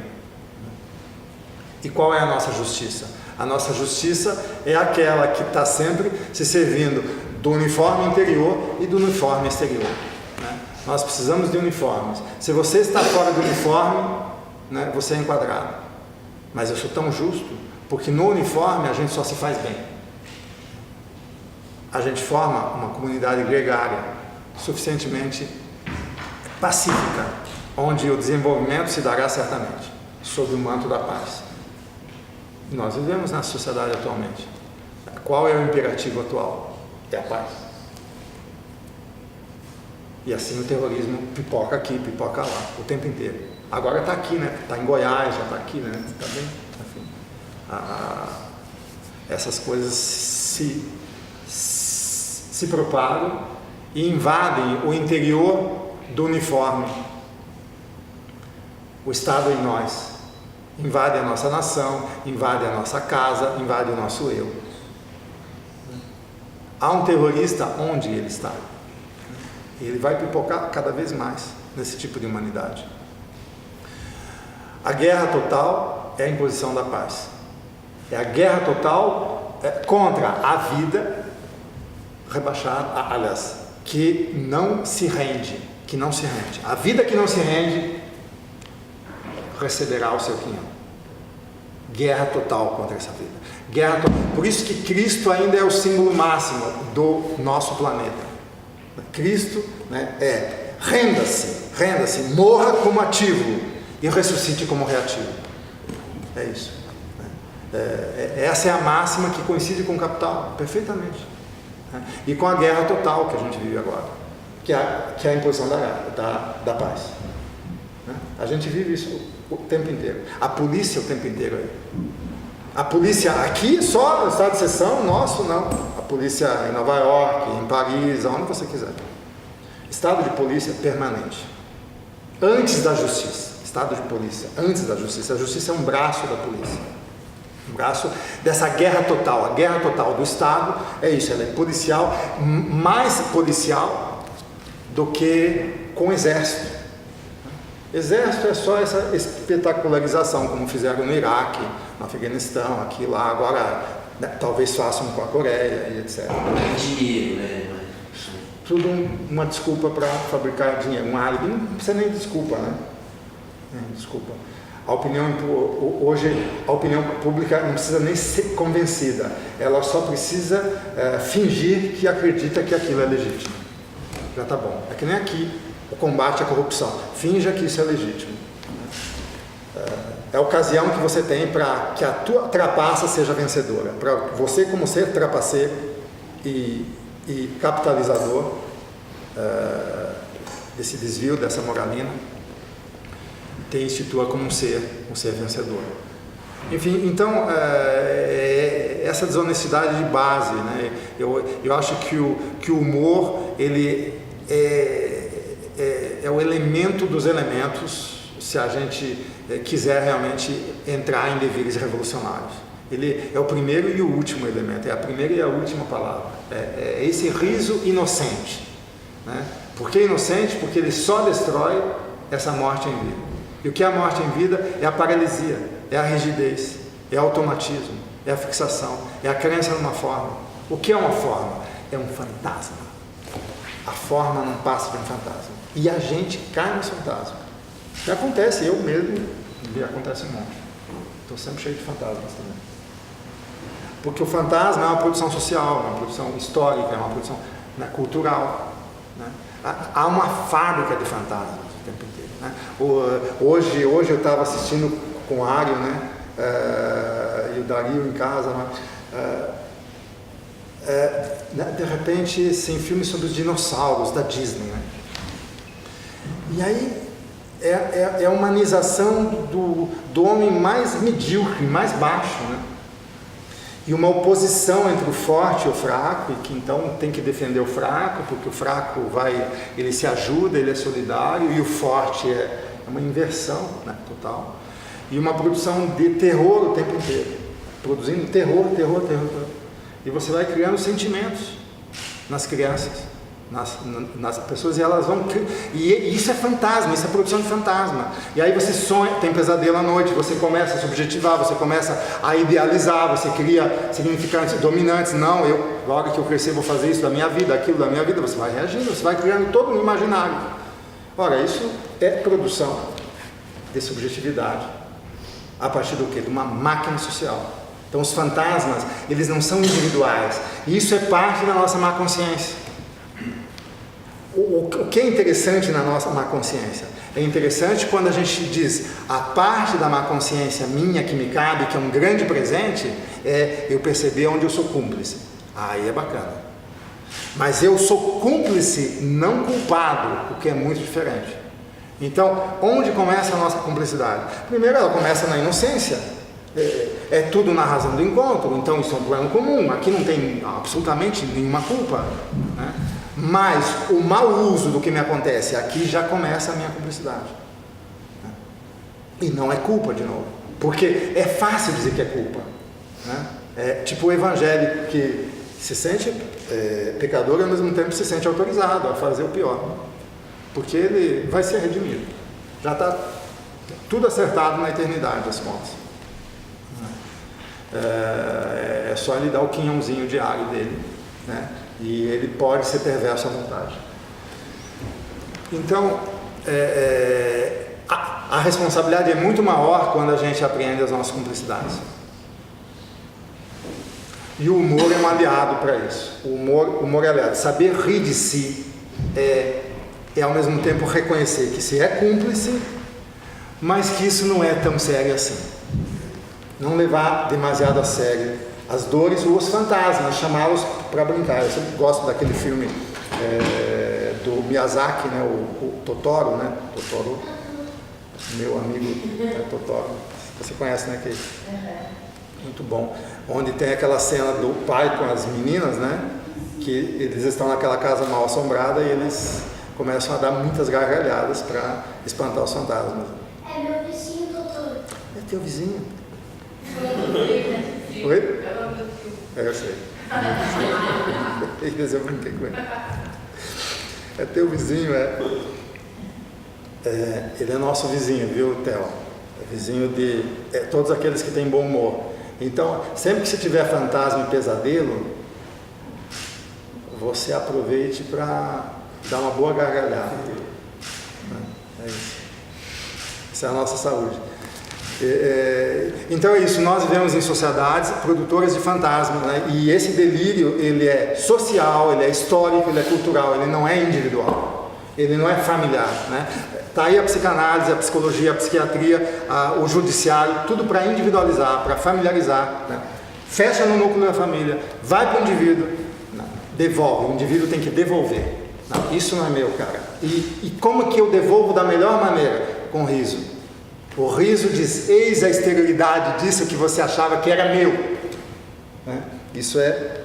S1: E qual é a nossa justiça? A nossa justiça é aquela que está sempre se servindo do uniforme interior e do uniforme exterior, né? Nós precisamos de uniformes. Se você está fora do uniforme, né, você é enquadrado. Mas eu sou tão justo porque no uniforme a gente só se faz bem. A gente forma uma comunidade gregária suficientemente pacífica, onde o desenvolvimento se dará certamente, sob o manto da paz. Nós vivemos na sociedade atualmente. Qual é o imperativo atual? É a paz. E assim o terrorismo pipoca aqui, pipoca lá, o tempo inteiro. Agora está aqui, né? Está em Goiás, já está aqui, né? Está bem, essas coisas se propagam e invadem o interior do uniforme. O Estado em nós. Invade a nossa nação, invade a nossa casa, invade o nosso eu. Há um terrorista onde ele está. Ele vai pipocar cada vez mais nesse tipo de humanidade. A guerra total é a imposição da paz. É a guerra total contra a vida rebaixada, aliás, que não se rende, A vida que não se rende receberá o seu quinhão. Guerra total contra essa vida. Por isso que Cristo ainda é o símbolo máximo do nosso planeta. Cristo, né, renda-se, morra como ativo e ressuscite como reativo. É isso. Essa é a máxima que coincide com o Capital, perfeitamente. E com a guerra total que a gente vive agora, que é a imposição da paz. A gente vive isso o tempo inteiro. A polícia o tempo inteiro aí. A polícia aqui, só no estado de exceção, nosso não. A polícia em Nova York, em Paris, aonde você quiser. Estado de polícia permanente. Antes da justiça. Estado de polícia, antes da justiça. A justiça é um braço da polícia. Um braço dessa guerra total. A guerra total do Estado é isso, ela é policial, mais policial do que com o exército. Exército é só essa espetacularização, como fizeram no Iraque, no Afeganistão, aqui lá, agora talvez façam com a Coreia e etc.
S2: Dinheiro, né?
S1: Tudo uma desculpa para fabricar dinheiro, um álibi, não precisa nem de desculpa, né? Desculpa. Hoje a opinião pública não precisa nem ser convencida, ela só precisa fingir que acredita que aquilo é legítimo. Já está bom. É que nem aqui, o combate à corrupção. Finja que isso é legítimo. É a ocasião que você tem para que a tua trapaça seja vencedora. Para você, como ser trapaceiro e capitalizador desse desvio, dessa moralina, te institua como um ser vencedor. Enfim, então, essa desonestidade de base, né? Eu acho que o humor, ele é o elemento dos elementos, se a gente quiser realmente entrar em deveres revolucionários. Ele é o primeiro e o último elemento, é a primeira e a última palavra. É esse riso inocente, né? Por que inocente? Porque ele só destrói essa morte em vida. E o que é a morte em vida? É a paralisia, é a rigidez, é o automatismo, é a fixação, é a crença numa forma. O que é uma forma? É um fantasma. A forma não passa de um fantasma. E a gente cai nesse fantasma. E acontece, eu mesmo, acontece um monte. Estou sempre cheio de fantasmas também. Porque o fantasma é uma produção social, é uma produção histórica, é uma produção, né, cultural. Né? Há uma fábrica de fantasmas o tempo inteiro. Né? Hoje eu estava assistindo com o Ário, né? E o Dario em casa, de repente, assim, filmes sobre os dinossauros da Disney. Né? E aí é a humanização do homem mais medíocre, mais baixo, né? E uma oposição entre o forte e o fraco, e que então tem que defender o fraco, porque o fraco ele se ajuda, ele é solidário, e o forte é uma inversão, né, total. E uma produção de terror o tempo inteiro, produzindo terror. E você vai criando sentimentos nas crianças, nas pessoas, e elas vão... E isso é fantasma, isso é produção de fantasma. E aí você sonha, tem pesadelo à noite, você começa a subjetivar, você começa a idealizar, você cria significantes dominantes. Não, logo que eu crescer vou fazer isso da minha vida, aquilo da minha vida. Você vai reagindo, você vai criando todo um imaginário. Ora, isso é produção de subjetividade. A partir do quê? De uma máquina social. Então os fantasmas, eles não são individuais. E isso é parte da nossa má consciência. O que é interessante na nossa má consciência? É interessante quando a gente diz a parte da má consciência minha que me cabe, que é um grande presente, é eu perceber onde eu sou cúmplice. Aí é bacana. Mas eu sou cúmplice, não culpado, o que é muito diferente. Então, onde começa a nossa cumplicidade? Primeiro, ela começa na inocência. É tudo na razão do encontro, então isso é um plano comum, aqui não tem absolutamente nenhuma culpa, né? Mas o mau uso do que me acontece aqui já começa a minha cumplicidade, né? E não é culpa de novo, porque é fácil dizer que é culpa, né? É tipo o evangélico que se sente pecador e ao mesmo tempo se sente autorizado a fazer o pior, porque ele vai ser redimido, já está tudo acertado na eternidade, as contas. É só ele dar o quinhãozinho diário dele, né? E ele pode ser perverso à vontade. Então, a responsabilidade é muito maior quando a gente apreende as nossas cumplicidades. E o humor é um aliado para isso. O humor é aliado. Saber rir de si é ao mesmo tempo reconhecer que se é cúmplice, mas que isso não é tão sério assim. Não levar demasiado a sério as dores ou os fantasmas, chamá-los para brincar. Eu sempre gosto daquele filme do Miyazaki, né? o Totoro, né? Totoro, meu amigo Totoro. Você conhece, né? Muito bom. Onde tem aquela cena do pai com as meninas, né? Que eles estão naquela casa mal assombrada e eles começam a dar muitas gargalhadas para espantar os fantasmas.
S3: É meu vizinho, doutor.
S1: É teu vizinho. Oi? Eu sei. Eu brinquei com ele. É teu vizinho, ele é nosso vizinho, viu, Theo? É vizinho de todos aqueles que têm bom humor. Então, sempre que você tiver fantasma e pesadelo, você aproveite para dar uma boa gargalhada. É isso. Isso é a nossa saúde. Então é isso, nós vivemos em sociedades produtoras de fantasmas, né? E esse delírio, ele é social, ele é histórico, ele é cultural, ele não é individual, ele não é familiar, né? Tá aí a psicanálise, a psicologia, a psiquiatria, o judiciário, tudo para individualizar, para familiarizar, né? Fecha no núcleo da família, vai para o indivíduo, não, devolve, o indivíduo tem que devolver. Não, isso não é meu, cara. E como que eu devolvo da melhor maneira? Com riso. O riso diz, eis a exterioridade disso que você achava que era meu, né? Isso é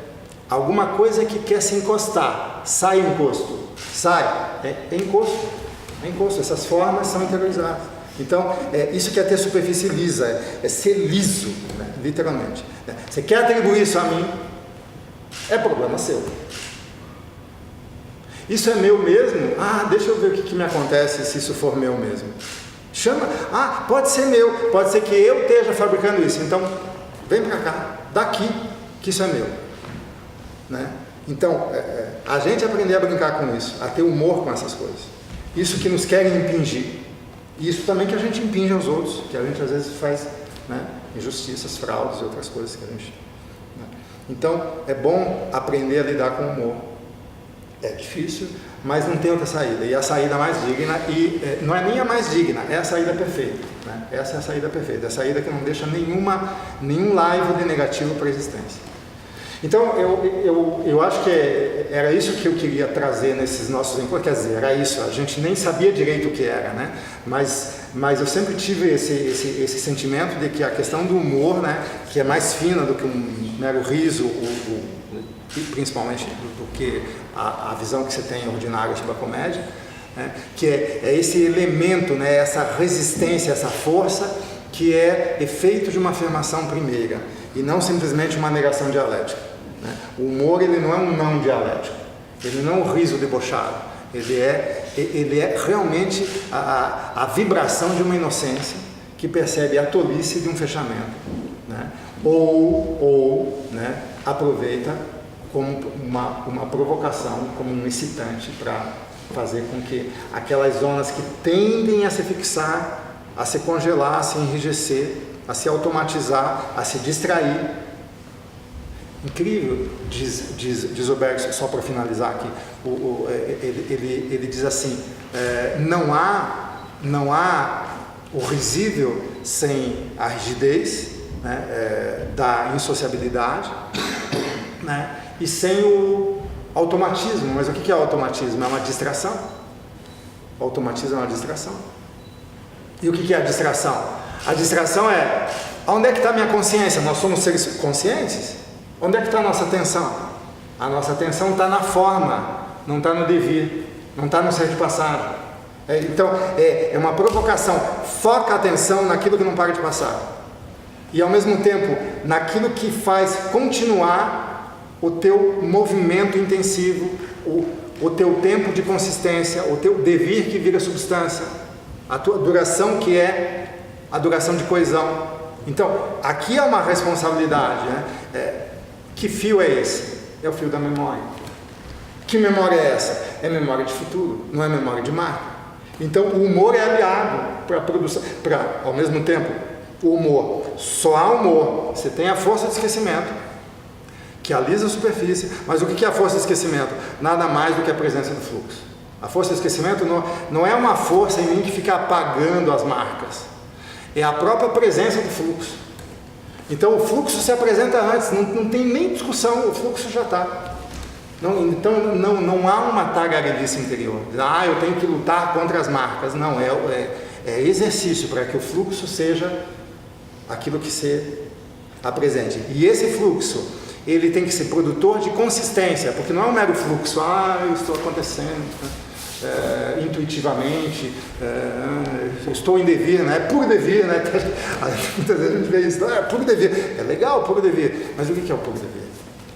S1: alguma coisa que quer se encostar. Sai encosto, sai, é encosto, essas formas são interiorizadas. Então, isso que é ter superfície lisa, é ser liso, né? Literalmente. Você quer atribuir isso a mim, é problema seu. Isso é meu mesmo? Deixa eu ver o que me acontece se isso for meu mesmo. Chama, pode ser meu, pode ser que eu esteja fabricando isso, então vem para cá, daqui, que isso é meu, né? Então, a gente aprender a brincar com isso, a ter humor com essas coisas, isso que nos querem impingir, e isso também que a gente impinge aos outros, que a gente às vezes faz, né, injustiças, fraudes e outras coisas que a gente, né? Então, é bom aprender a lidar com o humor. É difícil, mas não tem outra saída. E a saída mais digna, não é nem a mais digna, é a saída perfeita, né? Essa é a saída perfeita, é a saída que não deixa nenhum laivo de negativo para a existência. Então, eu acho que era isso que eu queria trazer nesses nossos encontros, quer dizer, era isso, a gente nem sabia direito o que era, né? Mas eu sempre tive esse sentimento de que a questão do humor, né, que é mais fina do que um mero riso, e principalmente do que a visão que você tem ordinária sobre a comédia, né, que é esse elemento, né, essa resistência, essa força que é efeito de uma afirmação primeira e não simplesmente uma negação dialética, né? O humor, ele não é um não dialético, ele não é um riso debochado, ele é realmente a vibração de uma inocência que percebe a tolice de um fechamento, né? ou né, aproveita como uma provocação, como um excitante para fazer com que aquelas zonas que tendem a se fixar, a se congelar, a se enrijecer, a se automatizar, a se distrair. Incrível, diz o Bergson, só para finalizar aqui, ele diz assim, não há o risível sem a rigidez, né, da insociabilidade, né, e sem o automatismo. Mas o que é automatismo? É uma distração. O automatismo é uma distração. E o que é a distração? A distração é Onde é que está a minha consciência? Nós somos seres conscientes? Onde é que está a nossa atenção? A nossa atenção está na forma, não está no devir, não está no ser de passagem. Então, é uma provocação. Foca a atenção naquilo que não para de passar. E, ao mesmo tempo, naquilo que faz continuar o teu movimento intensivo, o teu tempo de consistência, o teu devir que vira substância, a tua duração que é a duração de coesão. Então, aqui é uma responsabilidade, né? Que fio é esse? É o fio da memória. Que memória é essa? É memória de futuro, não é memória de marca. Então, o humor é aliado para a produção, ao mesmo tempo, o humor. Só há humor. Você tem a força de esquecimento, que alisa a superfície, mas o que é a força de esquecimento? Nada mais do que a presença do fluxo. A força de esquecimento não é uma força em mim que fica apagando as marcas. É a própria presença do fluxo. Então, o fluxo se apresenta antes, não tem nem discussão, o fluxo já está. Então, não há uma tagarelice interior. Eu tenho que lutar contra as marcas. Não, é exercício para que o fluxo seja aquilo que se apresente. E esse fluxo, ele tem que ser produtor de consistência, porque não é um mero fluxo. Eu estou acontecendo intuitivamente, estou em devir, né? É puro devir, né? Muitas vezes a gente vê isso, é puro devir. É legal, puro devir. Mas o que é o puro devir?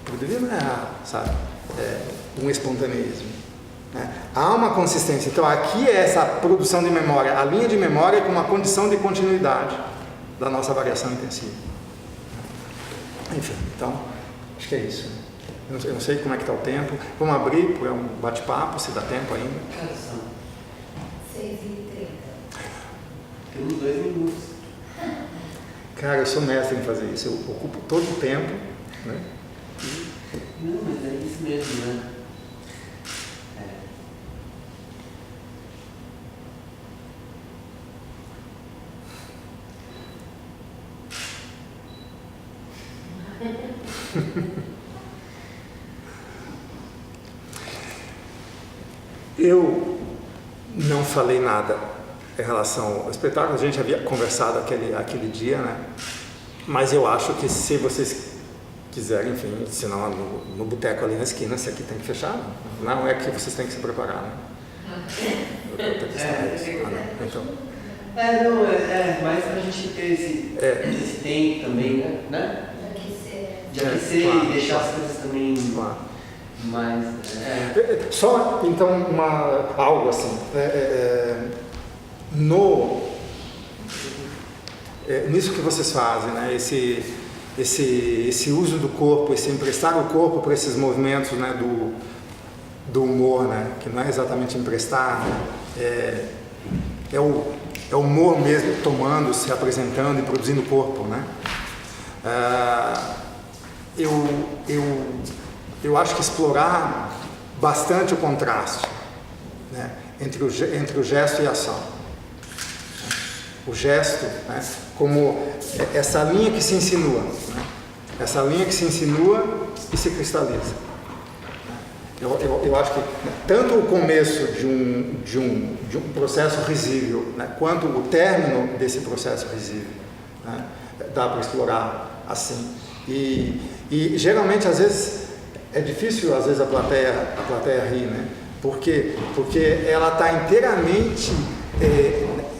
S1: Puro devir não é, um espontaneismo. Né? Há uma consistência. Então, aqui é essa produção de memória. A linha de memória é com uma condição de continuidade da nossa variação intensiva. Enfim, então, acho que é isso. Eu não sei como é que está o tempo. Vamos abrir para um bate-papo, se dá tempo ainda.
S2: Cara, são
S3: 6h30.
S2: temos 2 minutos.
S1: Cara, eu sou mestre em fazer isso. Eu ocupo todo o tempo, né?
S2: Não, mas é isso mesmo, né?
S1: Eu não falei nada em relação ao espetáculo, a gente havia conversado aquele dia, né? Mas eu acho que se vocês quiserem, enfim, senão no boteco ali na esquina, esse aqui tem que fechar, não é que vocês têm que se preparar, né? Então.
S2: Mais pra gente ter esse tempo também, né? De aquecer
S1: claro,
S2: e deixar as coisas também mais.
S1: Só então algo assim. Nisso que vocês fazem, né? Esse uso do corpo, esse emprestar o corpo para esses movimentos, né? Do humor, né? Que não é exatamente emprestar, né? É o humor mesmo tomando, se apresentando e produzindo o corpo, né? Eu acho que explorar bastante o contraste, né, entre o gesto e a ação. O gesto, né, como essa linha que se insinua, né, essa linha que se insinua e se cristaliza. Eu acho que tanto o começo de um processo risível, né, quanto o término desse processo risível, né, dá para explorar assim. E geralmente, às vezes, é difícil, às vezes, a plateia rir, né? Porque ela está inteiramente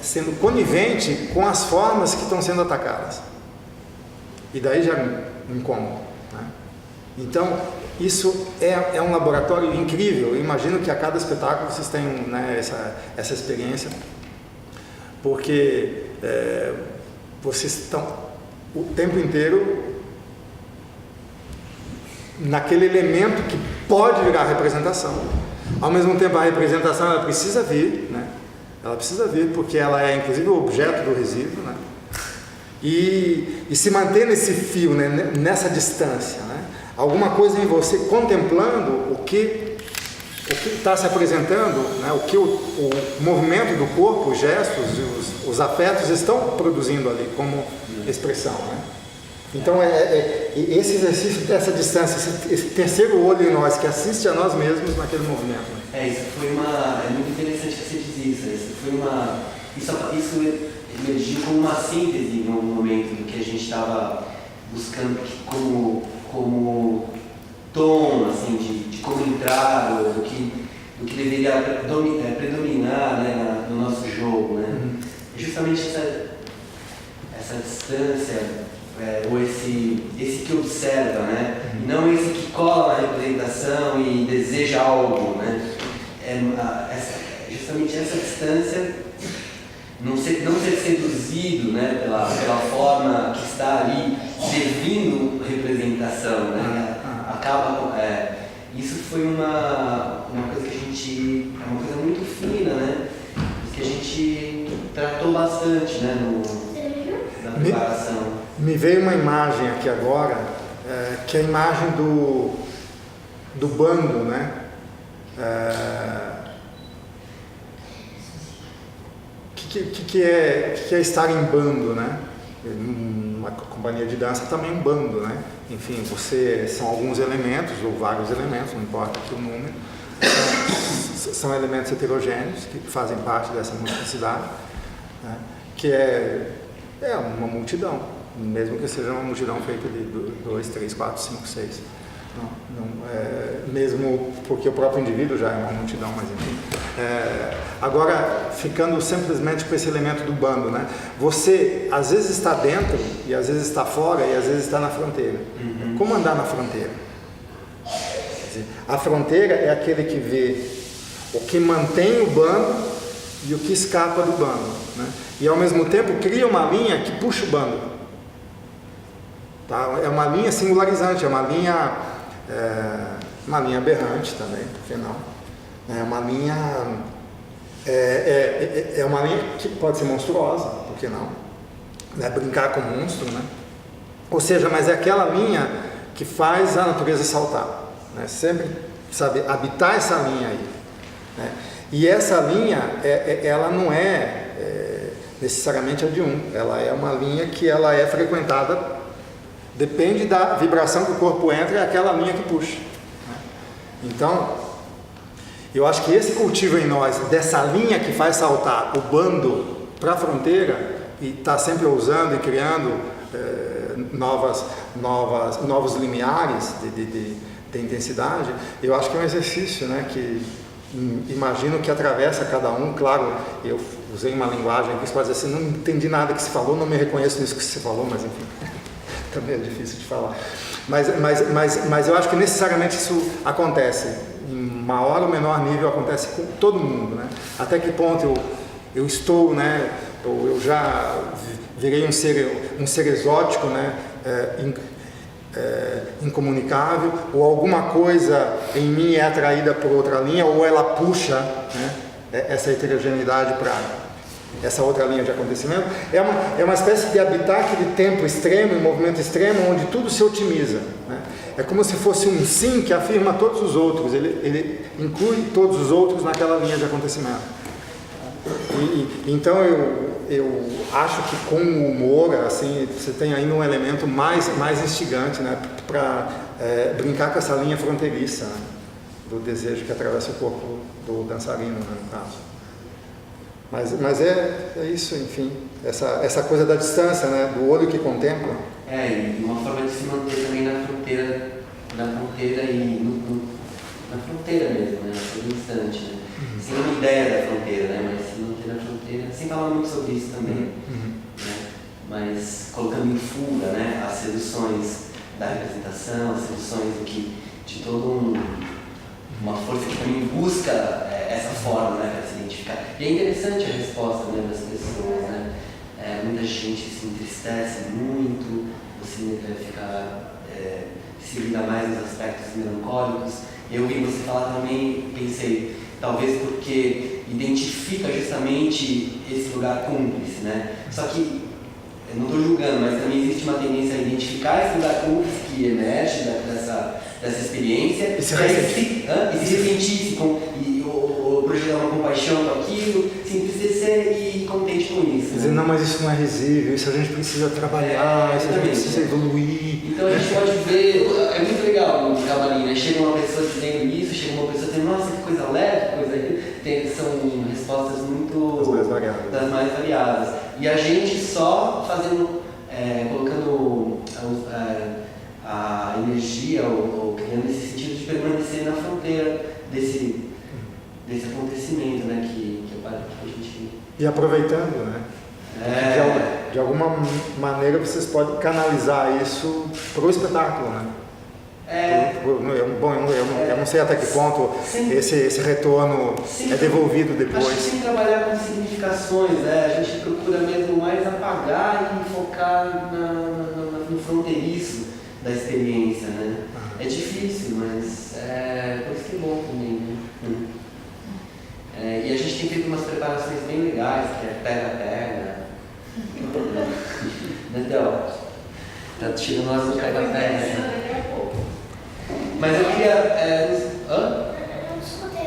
S1: sendo conivente com as formas que estão sendo atacadas. E daí já me incômodo, né? Então, isso é um laboratório incrível. Eu imagino que a cada espetáculo vocês tenham, né, essa experiência, porque vocês estão o tempo inteiro naquele elemento que pode virar representação. Ao mesmo tempo, a representação ela precisa vir, né? Ela precisa vir porque ela é inclusive o objeto do resíduo, né? E se manter nesse fio, né? Nessa distância, né? Alguma coisa em você contemplando o que está se apresentando, né? O que o movimento do corpo, os gestos, os afetos estão produzindo ali como expressão, né? Então, esse exercício dessa distância, esse terceiro olho em nós, que assiste a nós mesmos naquele movimento.
S2: Isso foi é muito interessante que você diz isso. Isso emergiu como uma síntese no momento desenvolvimento do que a gente estava buscando como tom, assim, de como entrar, ou do que deveria predominar, né, no nosso jogo, né? E justamente essa distância, ou esse que observa, né? E não esse que cola na representação e deseja algo, né? Justamente essa distância, não ser seduzido, né, pela forma que está ali servindo representação, né? Isso foi uma coisa que a gente, uma coisa muito fina, né? Que a gente tratou bastante, né, na preparação.
S1: Me veio uma imagem aqui agora, que é a imagem do bando, né? Que é estar em bando, né? Uma companhia de dança também é um bando, né? Enfim, são alguns elementos, ou vários elementos, não importa aqui o número, são elementos heterogêneos que fazem parte dessa multiplicidade, né? Que é uma multidão, mesmo que seja uma multidão feita de 2, 3, 4, 5, 6. Mesmo porque o próprio indivíduo já é uma multidão, mas enfim. Agora, ficando simplesmente com esse elemento do bando, né? Você às vezes está dentro, e às vezes está fora, e às vezes está na fronteira. Como andar na fronteira? Quer dizer, a fronteira é aquele que vê o que mantém o bando e o que escapa do bando, né? E ao mesmo tempo cria uma linha que puxa o bando. Tá? É uma linha singularizante, é uma linha aberrante também, por que não? É uma linha que pode ser monstruosa, por que não? Brincar com o monstro, né? Ou seja, mas é aquela linha que faz a natureza saltar, né? Sempre, sabe, habitar essa linha aí, né? E essa linha, ela não necessariamente a de um, ela é uma linha que ela é frequentada, depende da vibração que o corpo entra, é aquela linha que puxa, né? Então, eu acho que esse cultivo em nós, dessa linha que faz saltar o bando para a fronteira, e está sempre ousando e criando novos limiares de intensidade, eu acho que é um exercício, né, que imagino que atravessa cada um. Claro, eu usei uma linguagem que pode dizer assim, não entendi nada que se falou, não me reconheço nisso que se falou, mas enfim, também é difícil de falar. Mas eu acho que necessariamente isso acontece, em maior ou menor nível, acontece com todo mundo, né? Até que ponto eu estou, né, ou eu já virei um ser exótico, né, incomunicável, ou alguma coisa em mim é atraída por outra linha, ou ela puxa, né, essa heterogeneidade para essa outra linha de acontecimento. É uma espécie de habitar aquele tempo extremo, um movimento extremo, onde tudo se otimiza, né? É como se fosse um sim que afirma todos os outros, ele inclui todos os outros naquela linha de acontecimento. Então eu acho que com o humor, assim, você tem ainda um elemento mais instigante, né, para brincar com essa linha fronteiriça, né, do desejo que atravessa o corpo do dançarino, né, no caso. Mas é isso, enfim, essa coisa da distância, né, do olho que contempla.
S2: E uma forma de se manter também na fronteira e na fronteira mesmo, né, naquele instante, né? Sem uma ideia da fronteira, né, mas se manter na fronteira, sem falar muito sobre isso também, né, mas colocando em fuga, né, as seduções da representação, as seduções de toda uma força que também busca essa forma, né, para se identificar. E é interessante a resposta, né, das pessoas, né? Muita gente se entristece muito, você se liga mais nos aspectos melancólicos. Eu ouvi você falar também, pensei, talvez porque identifica justamente esse lugar cúmplice, né? Só que, eu não estou julgando, mas também existe uma tendência a identificar esse lugar cúmplice que emerge dessa experiência e se ressentir, ou projetar uma compaixão com aquilo, se entristecer e contente com isso.
S1: Dizer, não, mas isso não é risível, isso a gente precisa trabalhar, isso a gente precisa evoluir.
S2: Então a gente pode ver, é muito legal no camarim, né? Chega uma pessoa dizendo isso, chega uma pessoa dizendo, nossa, que coisa leve, que coisa aí. São respostas muito...
S1: das mais variadas.
S2: Das mais variadas. E a gente só fazendo colocando a energia ou criando esse sentido de permanecer na fronteira desse acontecimento, né, que a gente...
S1: E aproveitando, né? De alguma maneira vocês podem canalizar isso para o espetáculo, né? Eu não sei até que ponto esse retorno é devolvido depois.
S2: Acho que sem trabalhar com significações, a gente procura mesmo mais apagar e focar no fronteiriço da experiência, né? É difícil, mas por isso que é bom também, né? E a gente tem feito umas preparações bem legais, que é pega-pega. Entendeu? Tá tirando nós do pega-pega. Mas eu queria...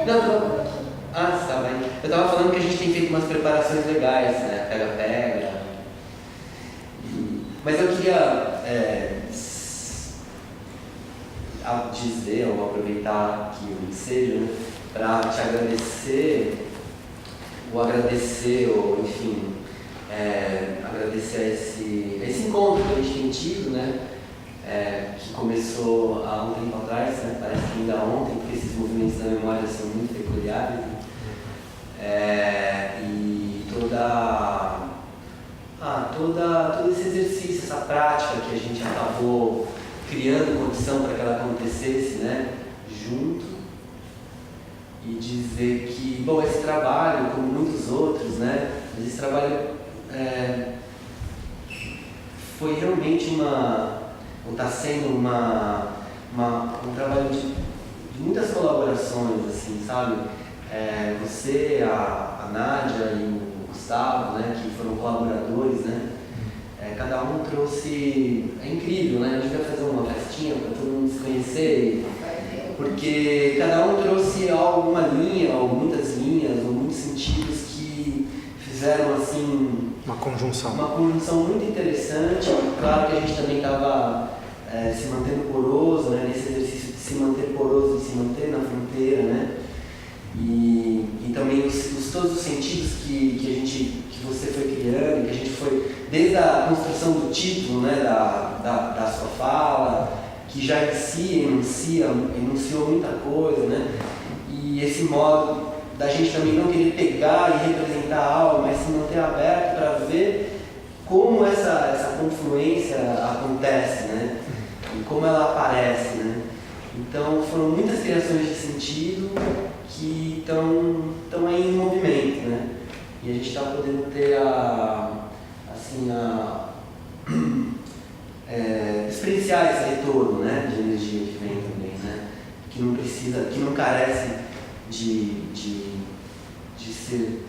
S2: Não. Ah, tá bem. Eu estava falando que a gente tem feito umas preparações legais, né? Pega-pega. Mas eu queria dizer, ou aproveitar que o ensejo, né, para te agradecer, ou enfim, agradecer a esse encontro que a gente tem tido, né? Que começou há um tempo atrás, né? Parece que ainda ontem, porque esses movimentos da memória são muito peculiares, né? E todo esse exercício, essa prática que a gente acabou criando condição para que ela acontecesse, né? Junto, e dizer que, bom, esse trabalho, como muitos outros, né? Esse trabalho foi realmente está sendo um trabalho de muitas colaborações, assim, sabe? Você, a Nádia e o Gustavo, né, que foram colaboradores, né? Cada um trouxe... É incrível, né? A gente vai fazer uma festinha para todo mundo se conhecer, porque cada um trouxe alguma linha, ou muitas linhas, ou muitos sentidos que fizeram, assim...
S1: Uma conjunção
S2: muito interessante. Claro que a gente também estava se mantendo poroso, né, nesse exercício de se manter poroso e se manter na fronteira, né? E também todos os sentidos que você foi criando, que a gente foi, desde a construção do título, né, da sua fala, que já enunciou muita coisa, né? E esse modo da gente também não querer pegar e representar algo, mas se manter aberto para ver como essa confluência acontece, né? E como ela aparece, né? Então foram muitas criações de sentido que estão aí em movimento, né? E a gente está podendo ter experienciar esse retorno, né, de energia que vem também, né? Que não carece de ser...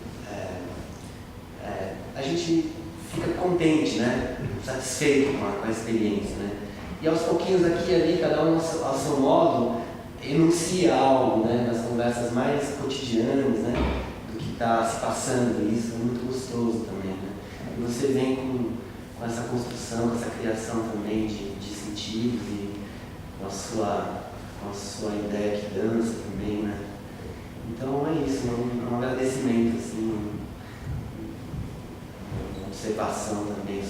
S2: a gente fica contente, né? Satisfeito com a experiência, né? E aos pouquinhos aqui e ali, cada um ao seu modo, enuncia algo, né? Nas conversas mais cotidianas, né? Do que está se passando, e isso é muito gostoso também, né? E você vem com essa construção, com essa criação também de sentidos e com a sua ideia que dança também, né? Então é isso, um agradecimento, assim, uma observação também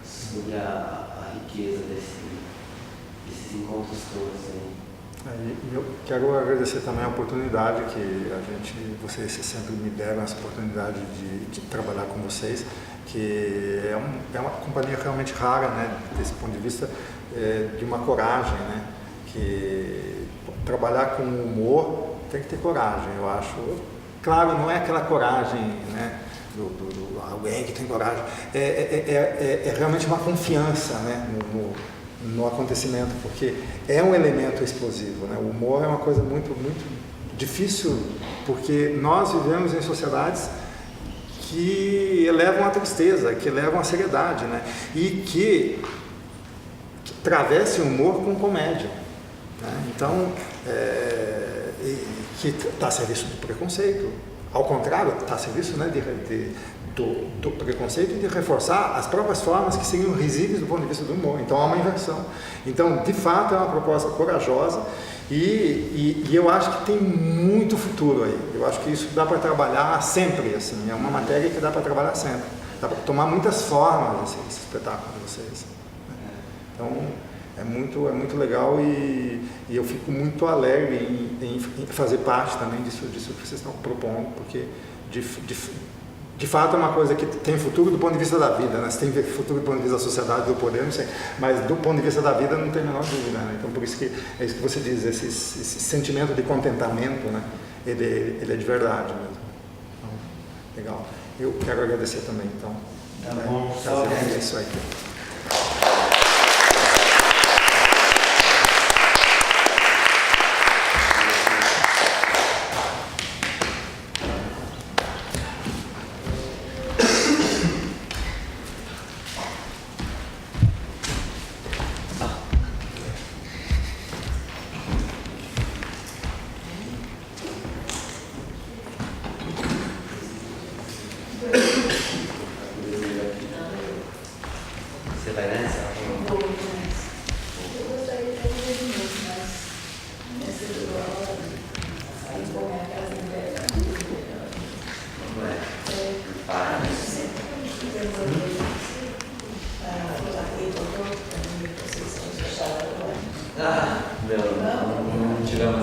S2: sobre a riqueza desses encontros todos aí.
S1: Eu quero agradecer também a oportunidade que vocês sempre me deram, essa oportunidade de trabalhar com vocês, que é uma companhia realmente rara, né, desse ponto de vista, de uma coragem, né, que trabalhar com humor tem que ter coragem, eu acho. Claro, não é aquela coragem, né, do alguém que tem coragem, é realmente uma confiança, né, no acontecimento, porque é um elemento explosivo, né? O humor é uma coisa muito, muito difícil, porque nós vivemos em sociedades que elevam a tristeza, que elevam a seriedade, né? E que travessem o humor com comédia, né? Então, que está a serviço do preconceito, ao contrário, está a serviço, né, do preconceito e de reforçar as próprias formas que seriam risíveis do ponto de vista do humor. Então há uma inversão. Então, de fato, é uma proposta corajosa e eu acho que tem muito futuro aí. Eu acho que isso dá para trabalhar sempre, assim, é uma matéria que dá para trabalhar sempre. dá para tomar muitas formas esse espetáculo de vocês. Né? Então, é muito legal e eu fico muito alegre em fazer parte também disso que vocês estão propondo, porque de fato é uma coisa que tem futuro do ponto de vista da vida, né? Se tem futuro do ponto de vista da sociedade, do poder, não sei, mas do ponto de vista da vida não tem a menor dúvida, né? Então por isso que é isso que você diz, esse sentimento de contentamento, né? Ele é de verdade mesmo. Então, legal. Eu quero agradecer também, então.
S2: Tá bom, só
S1: é isso aí.
S2: Você vai nessa?
S3: Eu gostaria de fazer de novo, mas nessa hora, aí vou minha casa em Berlim.
S2: Não é?
S3: Para. Sempre que a gente fizer uma coisa assim, para falar que eu estou, para mim, vocês são fechados agora.
S2: Não tivemos